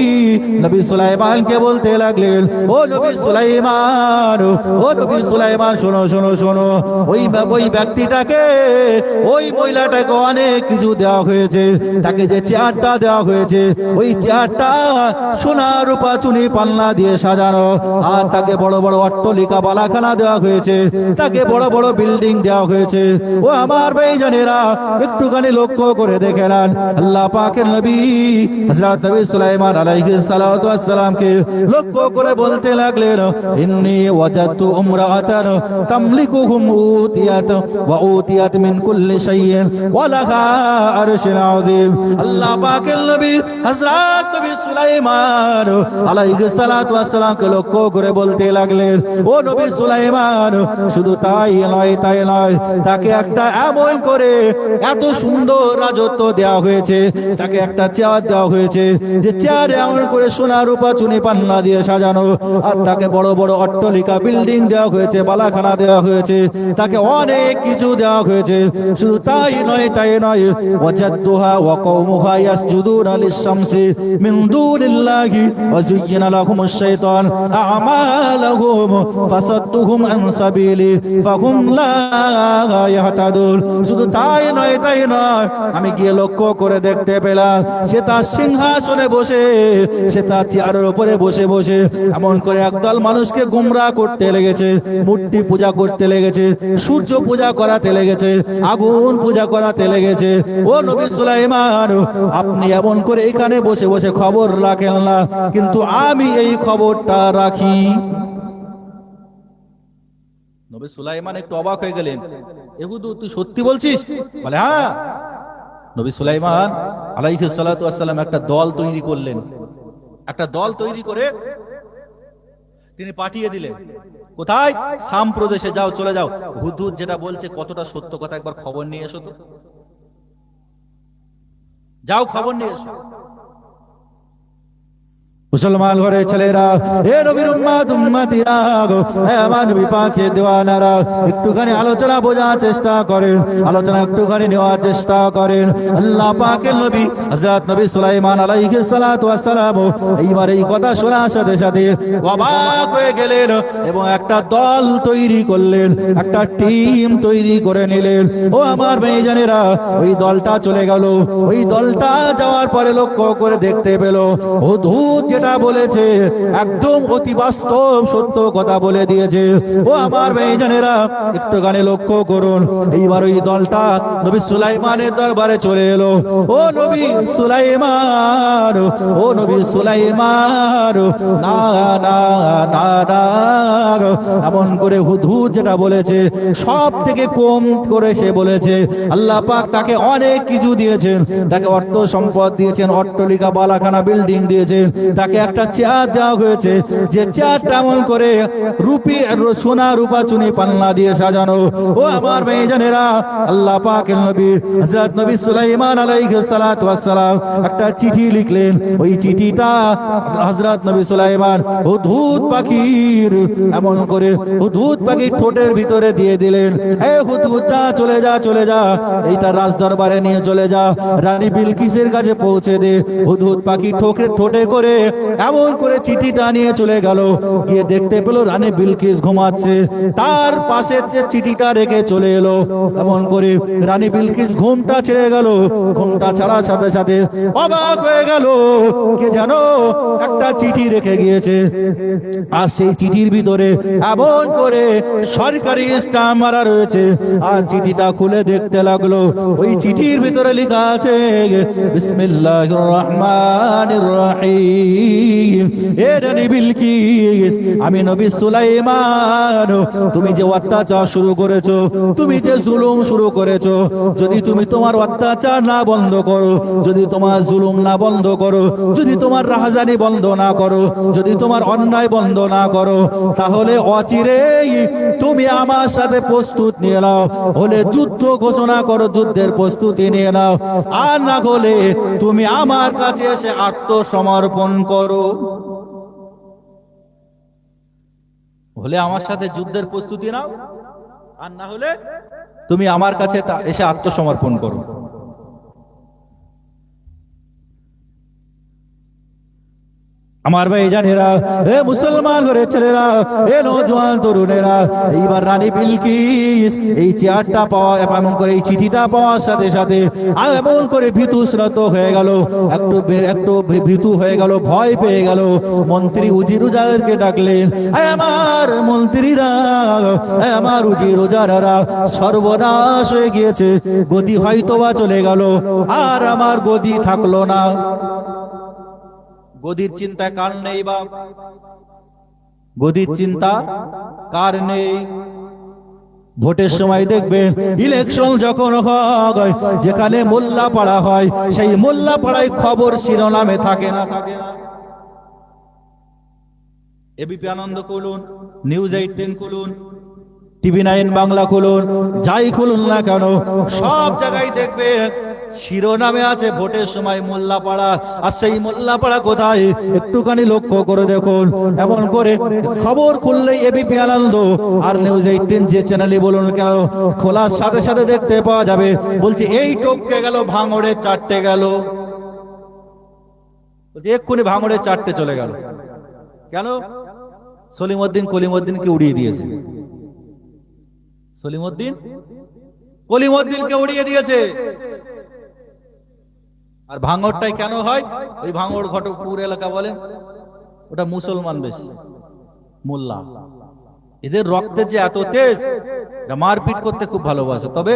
নবী সুলাইমানকে বলতে লাগলেন, ও নবী সুলাইমান, ও নবী সুলাইমান, শোনো শোনো শোনো, ওই ব্যক্তিটাকে, ওই মহিলাটাকে অনেক কিছু দেওয়া হয়েছে, তাকে যে চেয়ারটা দেওয়া হয়েছে, ওই চেয়ারটা সোনা রূপা চুনি পান্না দিয়ে সাজানো, আর তাকে বড় বড় অট্টালিকা বালাখানা দেওয়া হয়েছে, তাকে বড় বড় বিল্ডিং দেওয়া হয়েছে। ও আমার ভাইজানেরা, একটুখানি লক্ষ্য করে দেখে নেন, আল্লাহ পাকের নবী হযরত নবী সুলাইমান আলাইহিস সালাতু ওয়াস সালামকে লক্ষ্য করে বলতে লাগলেন, ইন্নী ওয়াজাদতু ইমরাআতান তামলিকুহুম উতিয়াত মিন কুল্লি শাইইন ওয়া লাহা আরশুন আযীম। আল্লাহ পাকের নবী হযরত নবী সুলাইমান আলাইহিস সালাতু ওয়াস সালামকে লক্ষ্য করে বলতে লাগলেন, ও নবী সুলাইমান, শুধু তাই নয়, তাকে একটা এমন করে এত সুন্দর রাজত্ব দেওয়া হয়েছে, তাকে একটা চেয়ার দেওয়া হয়েছে, যে চেয়ারে এমন করে সোনা রূপা চুনি পান্না দিয়ে সাজানো, আর তাকে বড় বড় অট্টালিকা বিল্ডিং দেওয়া হয়েছে, বালাখানা দেওয়া হয়েছে, তাকে অনেক কিছু দেওয়া হয়েছে। শুধু তাই নয়, ওয়াজাদতুহা ওয়া কওমুহা ইয়াসজুদুনা লিশ-শামসি মিন দুনিল্লাহি ওয়া যুয়্যিনা লাহুমুশ শাইতান আ'মালাহুম ফাসাদতুহুম আন সাবিলি ফাহুম লা ইয়াহতাদুন। শুধু তাই নয়, আমি গিয়ে লক্ষ্য করে দেখতে পেলাম, সে তার সিংহাসনে বসে, সে তার চেয়ারের উপরে বসে বসে এমন করে একদল মানুষকে গোমরাহ করতে লেগেছে, মূর্তি পূজা করতে লেগেছে, সূর্য পূজা করাতে লেগেছে, আগুন পূজা করাতে লেগেছে। ও নবী সুলাইমান, আপনি এমন করে এখানে বসে বসে খবর রাখেন না, কিন্তু আমি এই খবরটা রাখি। নবী সুলাইমান একটু অবাক হয়ে গেলেন, হুদহুদ তুই সত্যি বলছিস? বলে হ্যাঁ। নবী সুলাইমান আলাইহিস সালাতু ওয়াস সালাম একটা দল তৈরি করলেন, একটা দল তৈরি করে তিনি পাঠিয়ে দিলেন কোথায়? শাম প্রদেশে। যাও, চলে যাও, হুদহুদ যেটা বলছে কতটা সত্য কথা একবার খবর নিয়ে এসো তো, যাও খবর নিয়ে এসো। মুসলমান ঘরের ছেলেরা, হে নবীর উম্মতিরা, হে আমার নবী পাকের দেওয়ানারা, একটুখানি আলোচনা বোঝার চেষ্টা করেন, আলোচনা একটুখানি নেওয়ার চেষ্টা করেন। আল্লাহ পাকের নবী হযরত নবী সুলাইমান আলাইহিস সালাতু ওয়াস সালাম এইবার এই কথা শোনার সাথে সাথে অবাক হয়ে গেলেন এবং একটা দল তৈরি করলেন, একটা টিম তৈরি করে নিলেন। ও আমার ভাইজানেরা, ওই দলটা চলে গেল। ওই দলটা যাওয়ার পরে লক্ষ্য করে দেখতে পেল হুদহুদ বলেছে একদম অতি বাস্তব সত্য কথা বলে দিয়েছে। ও আমার ভাইজানেরা, একটুখানি লক্ষ্য করুন। এইবার ওই দলটা নবী সুলাইমানের দরবারে চলে এলো। ও নবী সুলাইমান, ও নবী সুলাইমান, না না না না, এমন করে হুদহুদ যেটা বলেছে সব থেকে কম করে সে বলেছে। আল্লাহ পাক তাকে অনেক কিছু দিয়েছেন, তাকে অর্থ সম্পদ দিয়েছেন, অট্টালিকা বালাখানা বিল্ডিং দিয়েছেন, তাকে তাকে একটা চেয়ার দেওয়া হয়েছে, যে চেয়ারটা এমন করে রূপী সোনা রূপা চুনি পান্না দিয়ে সাজানো। ও আমার ভাইজানেরা, আল্লাহ পাকের নবী হযরত নবী সুলাইমান আলাইহিস সালাতু ওয়াস সালাম একটা চিঠি লিখলেন। ওই চিঠিটা হযরত নবী সুলাইমান হুদহুদ পাখির এমন করে হুদহুদ পাখির ঠোঁটের ভিতরে দিয়ে দিলেন। হে হুদহুদ, যা, চলে যা, চলে যা, এইটা রাজদরবারে নিয়ে চলে যা, রানী বিলকিসের কাছে পৌঁছে দে। হুদহুদ পাখি ঠোঁটে করে এমন করে চিঠিটা নিয়ে চলে গেল। গিয়ে দেখতে পেল রানী বিলকিস ঘুমাচ্ছে, তার পাশে যে চিঠিটা রেখে চলে এলো। এমন করে রানী বিলকিস ঘুমটা ছেড়ে গেল। ঘুমটা ছাড়ার সাথে সাথে অবাক হয়ে গেল, কে জানো একটা চিঠি রেখে গিয়েছে, আর সেই চিঠির ভিতরে এমন করে সরকারি স্টাম্প মারা রয়েছে। আর চিঠিটা খুলে দেখতে লাগলো, ওই চিঠির ভিতরে লেখা আছে বিসমিল্লাহির রহমানির রহিম। এ রানী বিলকিস, আমি নবী সুলাইমান, তুমি যে অত্যাচার শুরু করেছো, তুমি যে জুলুম শুরু করেছো, যদি তুমি তোমার অত্যাচার না বন্ধ করো, যদি তোমার জুলুম না বন্ধ করো, যদি তোমার রাহাজানি বন্ধ না করো, যদি তোমার অন্যায় বন্ধ না করো, তাহলে অচিরেই তুমি আমার সাথে প্রস্তুত নিয়ে নাও। হলে যুদ্ধ ঘোষণা করো, যুদ্ধের প্রস্তুতি নিয়ে নাও, আর না হলে তুমি আমার কাছে এসে আত্মসমর্পণ করো। হলে আমার সাথে যুদ্ধের প্রস্তুতি নাও, আর না হলে তুমি আমার কাছে এসে আত্মসমর্পণ করো। আমার ভাই জানেরা, এ মুসলমান ঘরের ছেলেরা, এ নওজোয়ান তরুণেরা, এইবার রানী বিলকিস এই চেয়ারটা পাওয়া, এমন করে এই চিঠিটা পাওয়ার সাথে সাথে এমন করে ভীতুস্রত হয়ে গেল, একটু ভীতু হয়ে গেল, ভয় পেয়ে গেল। মন্ত্রী উজির উজারকে ডাকলেন, আমার মন্ত্রীরা, আমার উজির উজারারা, সর্বনাশ হয়ে গিয়েছে, গদি হয়তোবা চলে গেল, আর আমার গদি থাকলো না। গদির চিন্তা কার নেই বাপ? গদির চিন্তা কার নেই? ভোটের সময় দেখবেন, ইলেকশন যখন হয়, যেখানে মোল্লা পাড়া হয়, সেই মোল্লা পাড়ায় খবর শিরোনামে থাকে না। এবিপি আনন্দ খুলুন, নিউজ 18 খুলুন, TV9 বাংলা খুলুন, যাই খুলুন না কেন, সব জায়গায় দেখবেন শিরোনামে আছে ভোটের সময় মোল্লাপাড়া। আর সেই মোল্লাপাড়া কোথায় একটুখানি লক্ষ্য করে দেখুন। এমন করে খবর খুললেই এবিপি আনন্দ আর নিউজ 18 যে চ্যানেলই বলুন কেন, খোলার সাথে সাথে দেখতে পাওয়া যাবে, বলছে এই টপকে গেল, ভাঙড়ে 4টে গেল, এক্ষুনি ভাঙড়ে 4টে চলে গেল। কেন? সলিমউদ্দিন কলিমউদ্দিনকে উড়িয়ে দিয়েছে। সলিমউদ্দিন কলিমউদ্দিনকে উড়িয়ে দিয়েছে। আর ভাঙড়টাই কেন হয়? ওই ভাঙড় ঘটকপুর এলাকা বলে, ওটা মুসলমান বেশি, মোল্লা। এদের রক্তের যে এত তেজ, মারপিট করতে খুব ভালোবাসে। তবে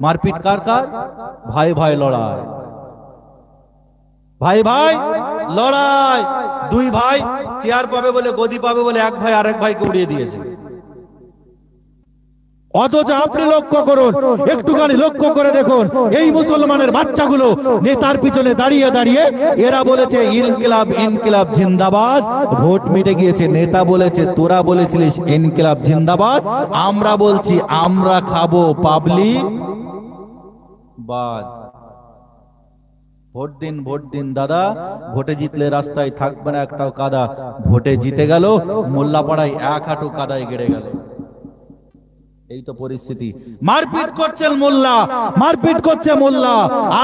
মারপিট কার কার? ভাই ভাই লড়াই, ভাই ভাই লড়াই। দুই ভাই চেয়ার পাবে বলে, গদি পাবে বলে, এক ভাই আরেক ভাইকে উড়িয়ে দিয়েছে। অথচ আপনি লক্ষ্য করুন, একটুখানি লক্ষ্য করে দেখুন, এই মুসলমানের বাচ্চাগুলো নেতার পিছনে দাঁড়িয়ে দাঁড়িয়ে এরা বলেছে ইনকিলাব ইনকিলাব জিন্দাবাদ। ভোট মিটে গিয়েছে, নেতা বলেছে তোরা বলেছিলিস ইনকিলাব জিন্দাবাদ, আমরা বলছি আমরা খাবো পাবলিক বাদ। ভোট দিন, ভোট দিন দাদা, ভোটে জিতলে রাস্তায় থাকবে না একটাও কাদা। ভোটে জিতে গেল, মোল্লাপাড়ায় এক হাঁটু কাদায় গেড়ে গেল। এই তো পরিস্থিতি। মারপিট করছেন মোল্লা, মারপিট করছে মোল্লা,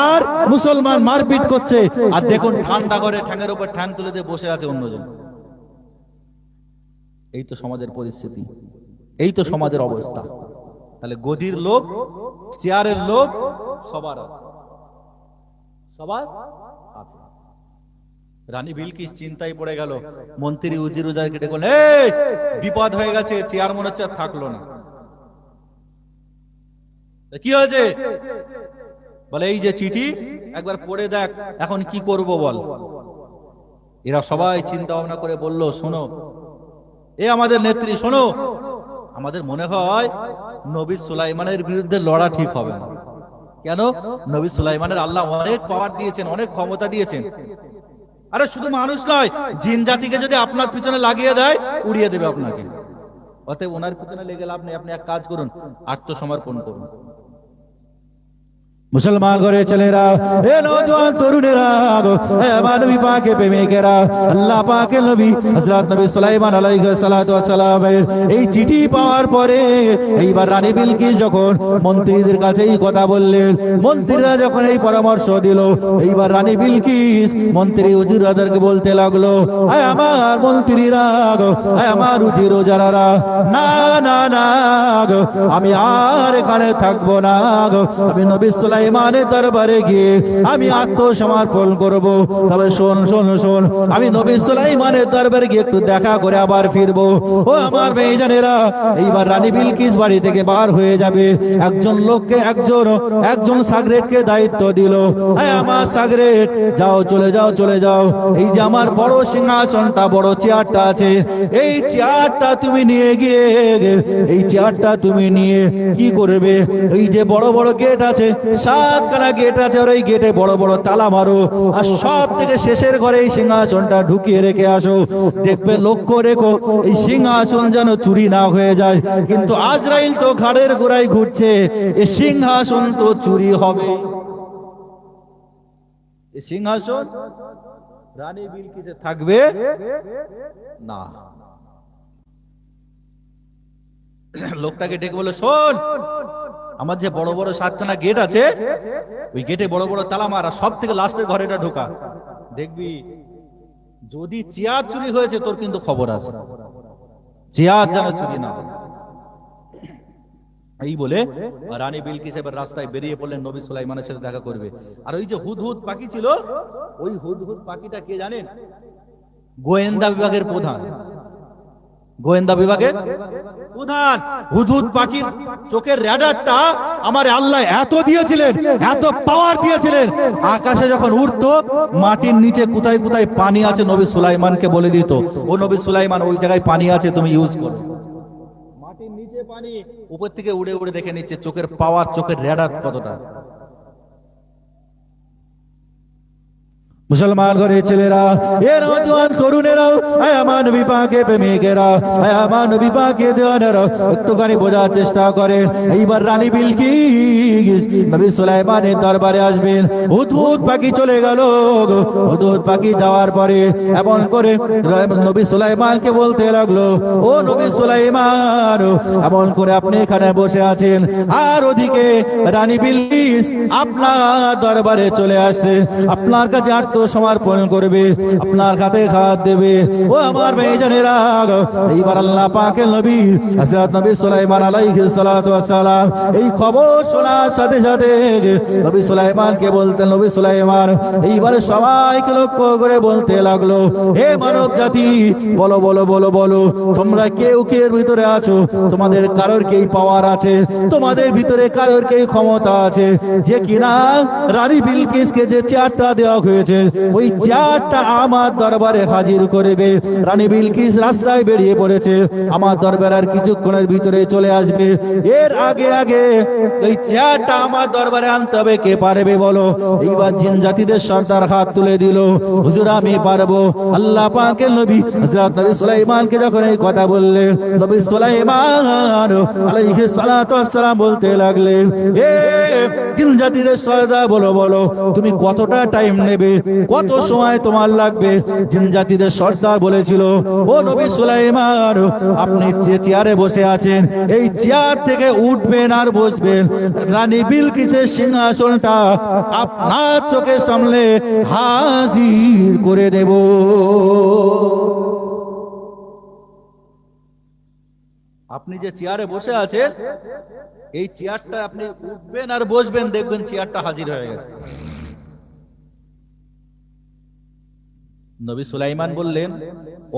আর মুসলমান মারপিট করছে। আর দেখুন ঠান্ডা করে ঠ্যাঙের উপর ঠ্যাং তুলে দিয়ে বসে আছে অন্যজন। এই তো সমাজের পরিস্থিতি, এই তো সমাজের অবস্থা। তাহলে গদির লোভ, চেয়ারের লোভ সবার আছে, সবার আছে। রানী বিলকিস চিন্তায় পড়ে গেল। মন্ত্রী উজির উজারকে ডেকে বললেন, এই বিপদ হয়ে গেছে, চেয়ার মনে হচ্ছে থাকলো না। কি হয়েছে? বলে এই যে চিঠি, একবার পড়ে দেখ, এখন কি করব বল। এরা সবাই চিন্তা ভাবনা করে বলল, শোনো এ আমাদের নেত্রী, শোনো, আমাদের মনে হয় নবী সুলাইমানের বিরুদ্ধে লড়া ঠিক হবে না। কেন? নবী সুলাইমানের আল্লাহ অনেক পাওয়ার দিয়েছেন, অনেক ক্ষমতা দিয়েছেন। আরে শুধু মানুষ নয়, জিন জাতিকে যদি আপনার পিছনে লাগিয়ে দেয় উড়িয়ে দেবে আপনাকে। অতএব ওনার পিছনে লেগে লাভ নেই। আপনি এক কাজ করুন, আত্মসমর্পণ করুন। মুসলমান ঘরে ছেলেরা, এ নওজোয়ান তরুণেরা, এ আমার নবী পাকের প্রেমিকেরা, আল্লাহ পাকের নবী হযরত নবী সুলাইমান আলাইহিস সালাতু ওয়াস সালামের এই চিঠি পাওয়ার পরে এইবার রানী বিলকিস যখন মন্ত্রীদের কাছে এই কথা বললেন, মন্ত্রীরা যখন এই পরামর্শ দিল, এইবার রানী বিলকিস মন্ত্রী উজিরদেরকে বলতে লাগলো, আয় আমার মন্ত্রীরা, আয় আমার উজির ওজারারা, না না না, আমি আর এখানে থাকবো না, আমি নবী সুলাইমানের দরবারে গিয়ে আমি আত্মসমর্পণ করব। তবে শোন শোন শোন, আমি নবী সুলাইমানের দরবারে গিয়ে একটু দেখা করে আবার ফিরবো। ও আমার মেয়েজানেরা, এইবার রানী বিলকিস বাড়ি থেকে বার হয়ে যাবে। একজন লোককে একজন সাগরেদকে দায়িত্ব দিল, আমার সাগরেদ, যাও চলে যাও চলে যাও, এই যে আমার বড় সিংহাসনটা, বড় চেয়ারটা আছে, এই চেয়ারটা তুমি নিয়ে গিয়ে, এই চেয়ারটা তুমি নিয়ে কি করবে, এই যে বড় বড় গেট আছে, 7খানা গেট আছে, আর ওই গেটে বড় বড় তালা মারো, আর সব থেকে শেষের ঘরে এই সিংহাসনটা ঢুকিয়ে রেখে আসো। দেখবে, লক্ষ্য রেখো এই সিংহাসন যেন চুরি না হয়ে যায়। কিন্তু আজরাইল তো ঘাড়ের গোড়ায় ঘুরছে, এই সিংহাসন তো চুরি হবে। এই সিংহাসন রানী বিলকিসে থাকবে না। লোকটাকে ডেকে বলে, শোন, আমার যে বড় বড় 7খানা গেট আছে, ওই গেটে বড় বড় তালা মারা, সব থেকে লাস্টের ঘরেটা ঢোকা, দেখবি যদি চেয়ার চুরি হয়েছে তোর কিন্তু খবর আছে, চেয়ার যেন চুরি না হয়। এই বলে রানী বিলকিস এবার রাস্তায় বেরিয়ে পড়লেন নবী সুলাইমানের সাথে দেখা করবে। আর ওই যে হুদহুদ পাখি ছিল, ওই হুদহুদ পাখিটা কে জানেন? গোয়েন্দা বিভাগের প্রধান। গোয়েন্দা বিভাগের প্রধান হুদহুদ পাখির চোখের রাডারটা আমার আল্লাহ এত দিয়েছিলেন, এত পাওয়ার দিয়েছিলেন, আকাশে যখন উঠতো মাটির নিচে কোথায় কোথায় পানি আছে নবী সুলাইমানকে বলে দিত, ও নবী সুলাইমান, ওই জায়গায় পানি আছে, তুমি ইউজ করো। মাটির নিচে পানি, উপর থেকে উড়ে উড়ে দেখে নিচ্ছে চোখের পাওয়ার, চোখের রাডার কতটা। মুসলমান ঘরে ছেলেরা, এ নওজোয়ান তরুণেরাও, আয় আমার নবী পাকের প্রেমিকেরা, আয় আমার নবী পাকের দেওয়ানেরা, একটুখানি বোঝার চেষ্টা করেন। এইবার রানী বিলকিস নবী সুলাইমানের দরবারে আসবেন। হুদহুদ পাখি চলে গেল। হুদহুদ পাখি যাওয়ার পরে এমন করে নবী সুলাইমানকে বলতে লাগলো, ও নবী সুলাইমান, এমন করে আপনি এখানে বসে আছেন, আর ওদিকে রানী বিলকিস আপনার দরবারে চলে আসছে, আপনার কাছে সমর্পণ করবে, আপনার হাতে হাত দেবে। ও আমার মেয়েজানেরা, এইবার আল্লাহ পাকের নবী হযরত নবী সুলাইমান আলাইহিস সালাতু ওয়াস সালাম এই খবর শোনার সাথে সাথে নবী সুলাইমানকে বলতেন, নবী সুলাইমান এইবার সবাইকে লক্ষ্য করে বলতে লাগলো, হে মানব জাতি, বলো বলো বলো বলো, তোমরা কেউ কে ভিতরে আছো, তোমাদের কারোর কি পাওয়ার আছে, তোমাদের ভিতরে কারোর কি ক্ষমতা আছে, যে কিনা রানী বিলকিসকে যে চেয়ারটা দেওয়া হয়েছে, ওই চেয়ারটা আমার দরবারে হাজির করবে। রানী বিলকিস রাস্তায় বেরিয়ে পড়েছে, আমার দরবারে আর কিছুক্ষণের ভিতরে চলে আসবে। এর আগে আগে ওই চেয়ারটা আমার দরবারে আনতে হবে, কে পারবে বলো? এইবার জিন জাতিদের সর্দার হাত তুলে দিল, হুজুর আমি পারবো। আল্লাহ পাকের নবী হযরত নবী সুলাইমানকে যখন এই কথা বললেন, নবী সুলাইমান আলাইহিস সালাতু ওয়াস সালাম বলতে লাগলেন, এ জিন জাতিদের সর্দার, বলো বলো, তুমি কতটা টাইম নেবে, কত সময় তোমার লাগবে? জিন জাতিদের সর্দার বলেছিল, ও নবী সুলাইমান, আপনি যে চেয়ারে বসে আছেন, এই চেয়ার থেকে উঠবেন আর বসবেন, রানী বিলকিসের সিংহাসনটা আপনার চোখের সামনে হাজির করে দেব। আপনি যে চেয়ারে বসে আছেন, এই চেয়ারটা আপনি উঠবেন আর বসবেন, দেখবেন চেয়ারটা হাজির হয়ে গেছে। নবী সুলাইমান বললেন,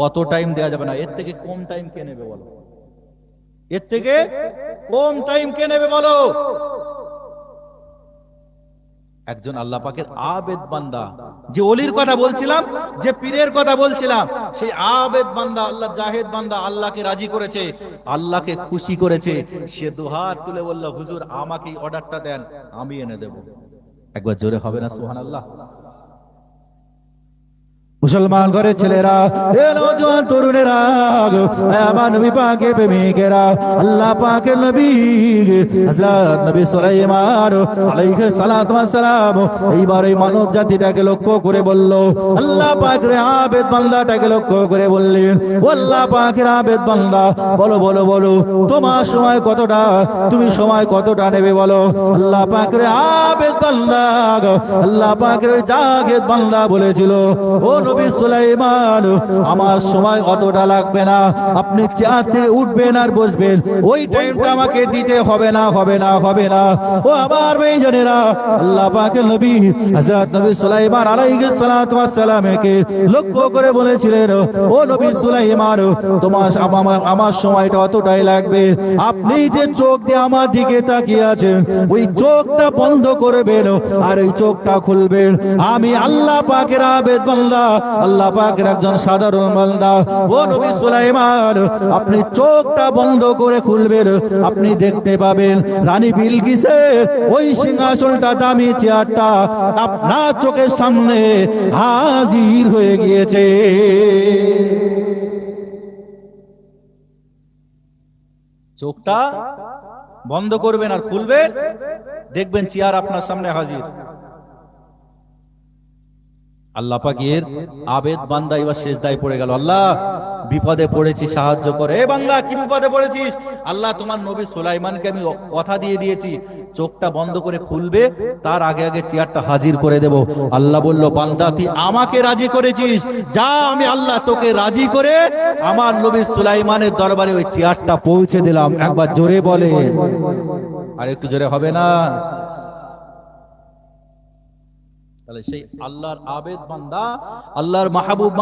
অত টাইম দেওয়া যাবে না, এর থেকে কম টাইম কে নেবে বলো, এর থেকে কম টাইম কে নেবে বলো? একজন আল্লাহ পাকের আবেদ বান্দা, যে ওলির কথা বলছিলাম, যে পীরের কথা বলছিলাম, সেই আবেদ বান্দা, আল্লাহ জাহেদ বান্দা, আল্লাহকে রাজি করেছে, আল্লাহকে খুশি করেছে, সে দুহাত তুলে বলল, হুজুর আমাকে অর্ডারটা দেন, আমি এনে দেব। একবার জোরে হবে না সুবহানাল্লাহ? মুসলমান ঘরের ছেলেরা, এ নওজোয়ান তরুণেরা, আমার নবী পাকের প্রেমিকেরা, আল্লাহ পাকের নবী হযরত নবী সুলাইমান আলাইহিস সালাতু ওয়াস সালাম এইবার এই মানব জাতিটাকে লক্ষ্য করে বলল, আল্লাহ পাকের আবেদ বান্দাটাকে লক্ষ্য করে বললেন, ও আল্লাহ পাকের আবেদ বান্দা, বলো বলো বলো তোমার সময় কতটা, তুমি সময় কতটা নেবে বলো। আল্লাহ পাকের আবেদ বান্দা, আল্লাহ পাকের জাগেদ বান্দা বলেছিল, ও নবী সুলাইমান, আমার সময় অতটা লাগবে না, আপনি চেয়ার থেকে উঠবেন আর বসবেন, ওই টাইমটা আমাকে দিতে হবে না হবে না হবে না। ও আমার ভাইজানেরা, আল্লাহ পাকের নবী হযরত নবী সুলাইমান আলাইহিস সালাতু ওয়াস সালামকে লক্ষ্য করে বলেছিলেন, ও নবী সুলাইমান, তোমার আমার সময়টা অতটাই লাগবে, আপনি যে চোখ দিয়ে আমার দিকে তাকিয়ে আছেন ওই চোখটা বন্ধ করবেন আর এই চোখটা খুলবেন। আমি আল্লাহ পাকের আবেদ বান্দা, আল্লাহ পাকের একজন সাধারণ বান্দা। ও নবী সুলাইমান, আপনি চোখটা বন্ধ করে খুলবেন, আপনি দেখতে পাবেন রানী বিলকিসের ওই সিংহাসনটা, দামি চেয়ারটা আপনার চোখের সামনে হাজির হয়ে গিয়েছে। চোখটা বন্ধ করবেন আর খুলবেন, দেখবেন চেয়ার আপনার সামনে হাজির। আল্লাহ পাকের আবেদ বান্দা এবার সিজদায় পড়ে গেল, আল্লাহ বিপদে পড়েছি, সাহায্য করে। এ বান্দা, কি বিপদে পড়েছিস? আল্লাহ তোমার নবী সুলাইমানকে আমি কথা দিয়ে দিয়েছি, চোখটা বন্ধ করে খুলবে, তার আগে আগে চেয়ারটা হাজির করে দেব। আল্লাহ বলল, বান্দা তুই আমাকে রাজি করেছিস, যা আমি আল্লাহ তোকে রাজি করে আমার নবী সুলাইমানের দরবারে ওই চেয়ারটা পৌঁছে দিলাম। একবার জোরে বলে, আর একটু জোরে হবে না? তাহলে সেই আল্লাহর আবেদ বান্দা, আল্লাহর মাহবুব